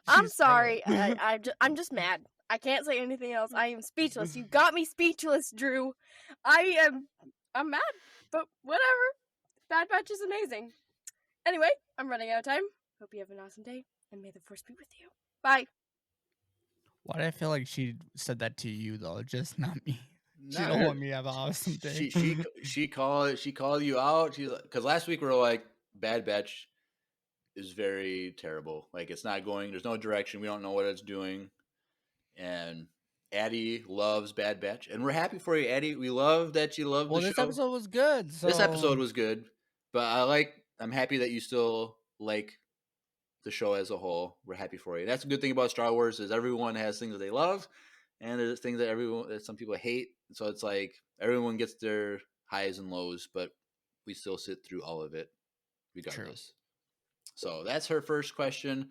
S6: I'm
S3: She's
S6: sorry.
S3: tired.
S6: I'm just mad. I can't say anything else. I am speechless. You got me speechless, Drew. I'm mad, but whatever. Bad Batch is amazing. Anyway, I'm running out of time. Hope you have an awesome day, and may the force be with you. Bye.
S3: Why do I feel like she said that to you though? Just not me. She
S1: Not
S3: don't
S1: her.
S3: want me to have an awesome day.
S1: She called you out. She's like, because last week we were like, Bad Batch is very terrible. Like it's not going. There's no direction. We don't know what it's doing. And Addie loves Bad Batch, and we're happy for you, Addie. We love that you love
S3: Well,
S1: the
S3: this
S1: show.
S3: episode was good. So
S1: This episode was good, but I'm happy that you still like the show as a whole. We're happy for you. That's a good thing about Star Wars is everyone has things that they love, and there's things that some people hate. So it's like everyone gets their highs and lows, but we still sit through all of it regardless. So that's her first question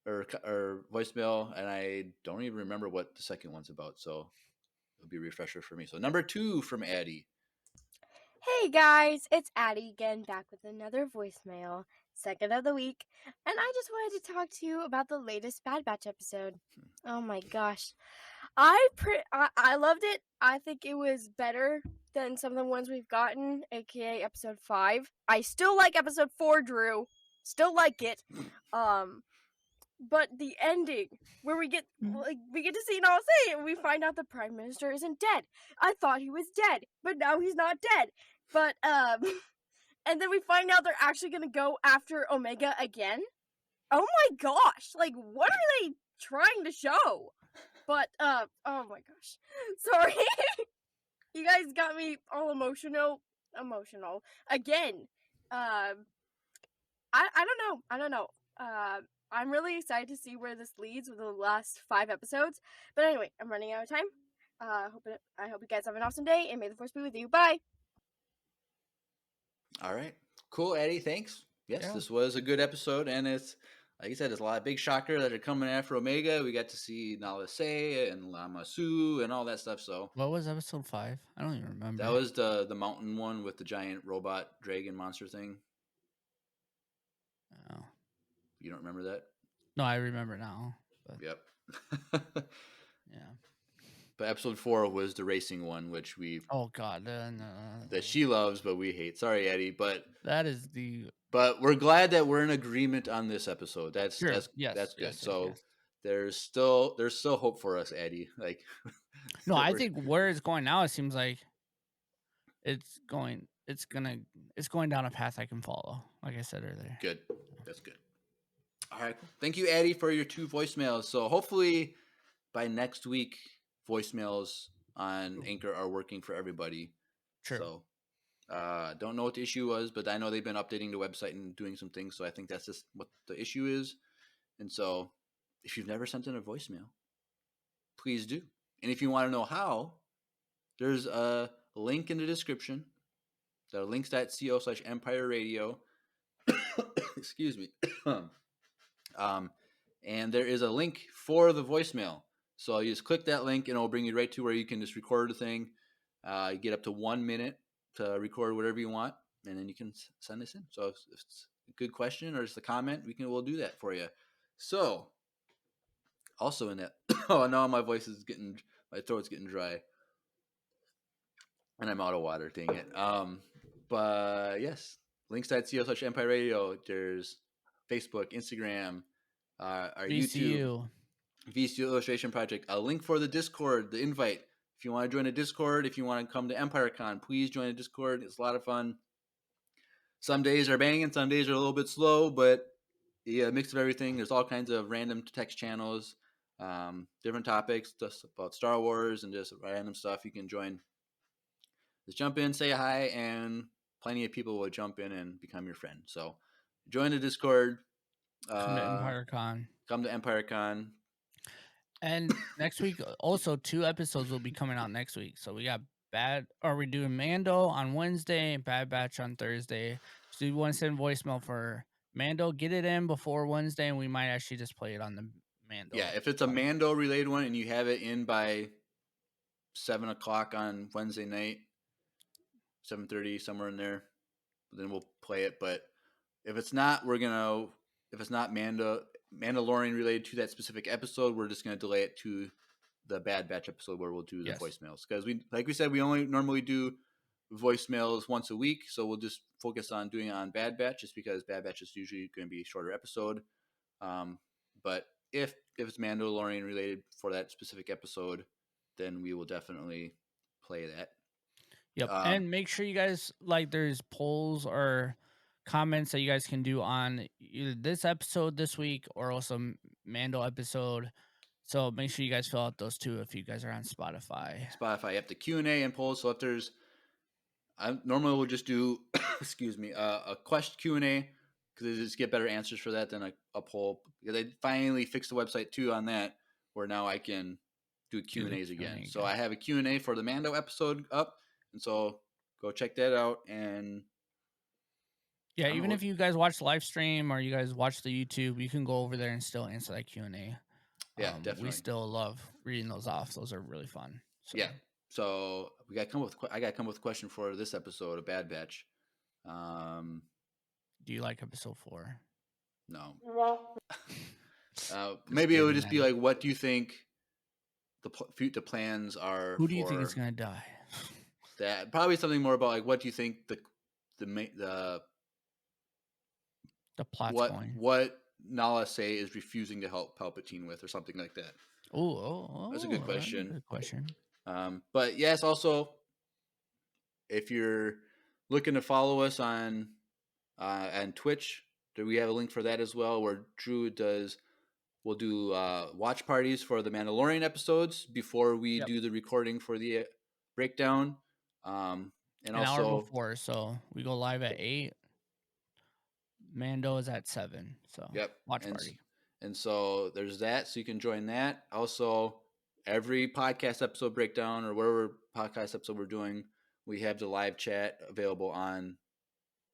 S1: or voicemail, and I don't even remember what the second one's about. So it'll be a refresher for me. So number 2 from Addie.
S6: Hey guys, it's Addie again, back with another voicemail, second of the week, and I just wanted to talk to you about the latest Bad Batch episode. Oh my gosh, I loved it. I think it was better than some of the ones we've gotten, aka episode 5. I still like episode 4, Drew. Still like it. But the ending, where we get to see Nala say it, and we find out the Prime Minister isn't dead. I thought he was dead, but now he's not dead. But and then we find out they're actually gonna go after Omega again. Oh my gosh! Like, what are they trying to show? But oh my gosh, sorry. You guys got me all emotional again. I don't know. I'm really excited to see where this leads with the last 5 episodes. But anyway, I'm running out of time. I hope you guys have an awesome day, and may the force be with you. Bye.
S1: All right. Cool, Eddie. Thanks. Yes,
S3: Yeah.
S1: This was a good episode, and it's like you said, it's a lot of big shocker that are coming after Omega. We got to see Nala Se and Lama Su and all that stuff. So
S3: what was episode 5? I don't even remember.
S1: that was the mountain one with the giant robot dragon monster thing.
S3: Oh.
S1: You don't remember that?
S3: No, I remember now. But
S1: Yep.
S3: yeah.
S1: But episode 4 was the racing one, which
S3: Oh God. No.
S1: that she loves, but we hate. Sorry, Eddie, but we're glad that we're in agreement on this episode. That's
S3: Sure.
S1: that's
S3: Yes,
S1: that's good.
S3: yes,
S1: So
S3: yes.
S1: there's still hope for us, Eddie. Like
S3: No, I think where it's going now, it seems like it's going down a path I can follow. Like I said earlier.
S1: good. That's good. All right. Thank you, Eddie, for your 2 voicemails. So hopefully by next week, voicemails on Anchor are working for everybody.
S3: True.
S1: So don't know what the issue was, but I know they've been updating the website and doing some things. So I think that's just what the issue is. And so if you've never sent in a voicemail, please do. And if you want to know how, there's a link in the description. The links.co/Empire Radio. Excuse me. And there is a link for the voicemail. So you just click that link and it'll bring you right to where you can just record the thing. You get up to 1 minute to record whatever you want, and then you can send this in. So if it's a good question or just a comment, we'll do that for you. So also in that, oh no, my throat's getting dry, and I'm out of water. Dang it. But yes, links.co/Empire Radio. There's Facebook, Instagram, our YouTube, VCU Illustration Project. A link for the Discord, the invite. If you want to join a Discord, if you want to come to EmpireCon, please join a Discord. It's a lot of fun. Some days are banging, some days are a little bit slow, but yeah, a mix of everything. There's all kinds of random text channels, different topics, just about Star Wars and just random stuff. You can join. Just jump in, say hi, and plenty of people will jump in and become your friend. So join the Discord.
S3: Come to EmpireCon.
S1: Come to EmpireCon.
S3: And next week, also 2 episodes will be coming out next week. So we got we're doing Mando on Wednesday and Bad Batch on Thursday. So you want to send voicemail for Mando, get it in before Wednesday, and we might actually just play it on the Mando.
S1: Yeah, if it's a
S3: one.
S1: Mando related one and you have it in by 7:00 on Wednesday night, 7:30 somewhere in there, then we'll play it. But if it's not, if it's not Mandalorian related to that specific episode, we're just gonna delay it to the Bad Batch episode where we'll do the
S3: Yes.
S1: voicemails, because like we said, we only normally do voicemails once a week, so we'll just focus on doing it on Bad Batch, just because Bad Batch is usually going to be a shorter episode. But if it's Mandalorian related for that specific episode, then we will definitely play that.
S3: Yep. And make sure you guys, like, there's polls or comments that you guys can do on either this episode this week or also Mando episode. So make sure you guys fill out those two if you guys are on Spotify.
S1: You have the Q&A and polls. So if there's, I normally will just do, excuse me, a question Q&A, because they just get better answers for that than a poll. They finally fixed the website too on that, where now I can do Q&As again. So I have a Q&A for the Mando episode up, and so go check that out. And
S3: yeah, even if you guys watch the live stream or you guys watch the YouTube, you can go over there and still answer that Q&A.
S1: Yeah, definitely.
S3: We still love reading those off. Those are really fun. So.
S1: Yeah. So I got to come with a question for this episode of Bad Batch.
S3: Do you like episode 4?
S1: No. Maybe it would just be like, what do you think the plans are?
S3: Who do you think is gonna die?
S1: That probably something more about like, what do you think the
S3: plot's going?
S1: What Nala say is refusing to help Palpatine with, or something like that.
S3: Oh,
S1: that's a good question.
S3: Good question.
S1: But yes, also, if you're looking to follow us on Twitch, we have a link for that as well, where Drew we'll do watch parties for the Mandalorian episodes before we do the recording for the breakdown. And
S3: an
S1: also
S3: hour before, so we go live at 8. Mando is at 7. So watch party.
S1: And so there's that, so you can join that. Also, every podcast episode breakdown or whatever podcast episode we're doing, we have the live chat available on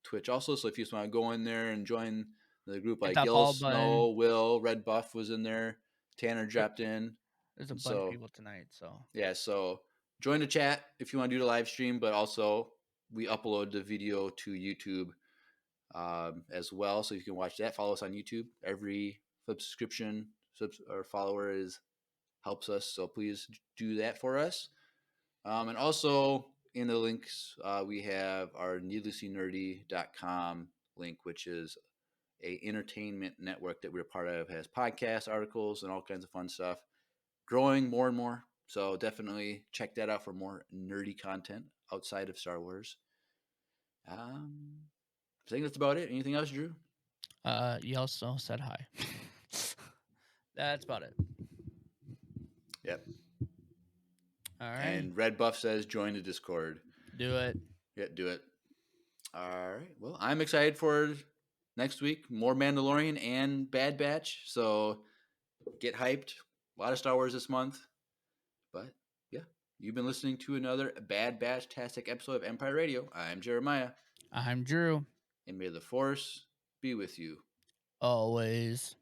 S1: Twitch also. So if you just want to go in there and join the group, like Gil, Snow, Will, Red Buff was in there, Tanner dropped in.
S3: There's a bunch of people tonight, so
S1: yeah. So join the chat if you want to do the live stream, but also we upload the video to YouTube as well, so you can watch that. Follow us on YouTube. Every subscription or follower helps us, so please do that for us. And also in the links, we have our needlesslynerdy.com link, which is a entertainment network that we're part of. It has podcasts, articles, and all kinds of fun stuff. Growing more and more, so definitely check that out for more nerdy content outside of Star Wars. I think that's about it. Anything else, Drew?
S3: Yelso said hi. That's about it.
S1: Yep.
S3: All right.
S1: And Red Buff says join the Discord.
S3: Do it.
S1: Yeah, do it. All right. Well, I'm excited for next week. More Mandalorian and Bad Batch. So get hyped. A lot of Star Wars this month. But yeah, you've been listening to another Bad Batch-tastic episode of Empire Radio. I'm Jeremiah.
S3: I'm Drew.
S1: And may the Force be with you.
S3: Always.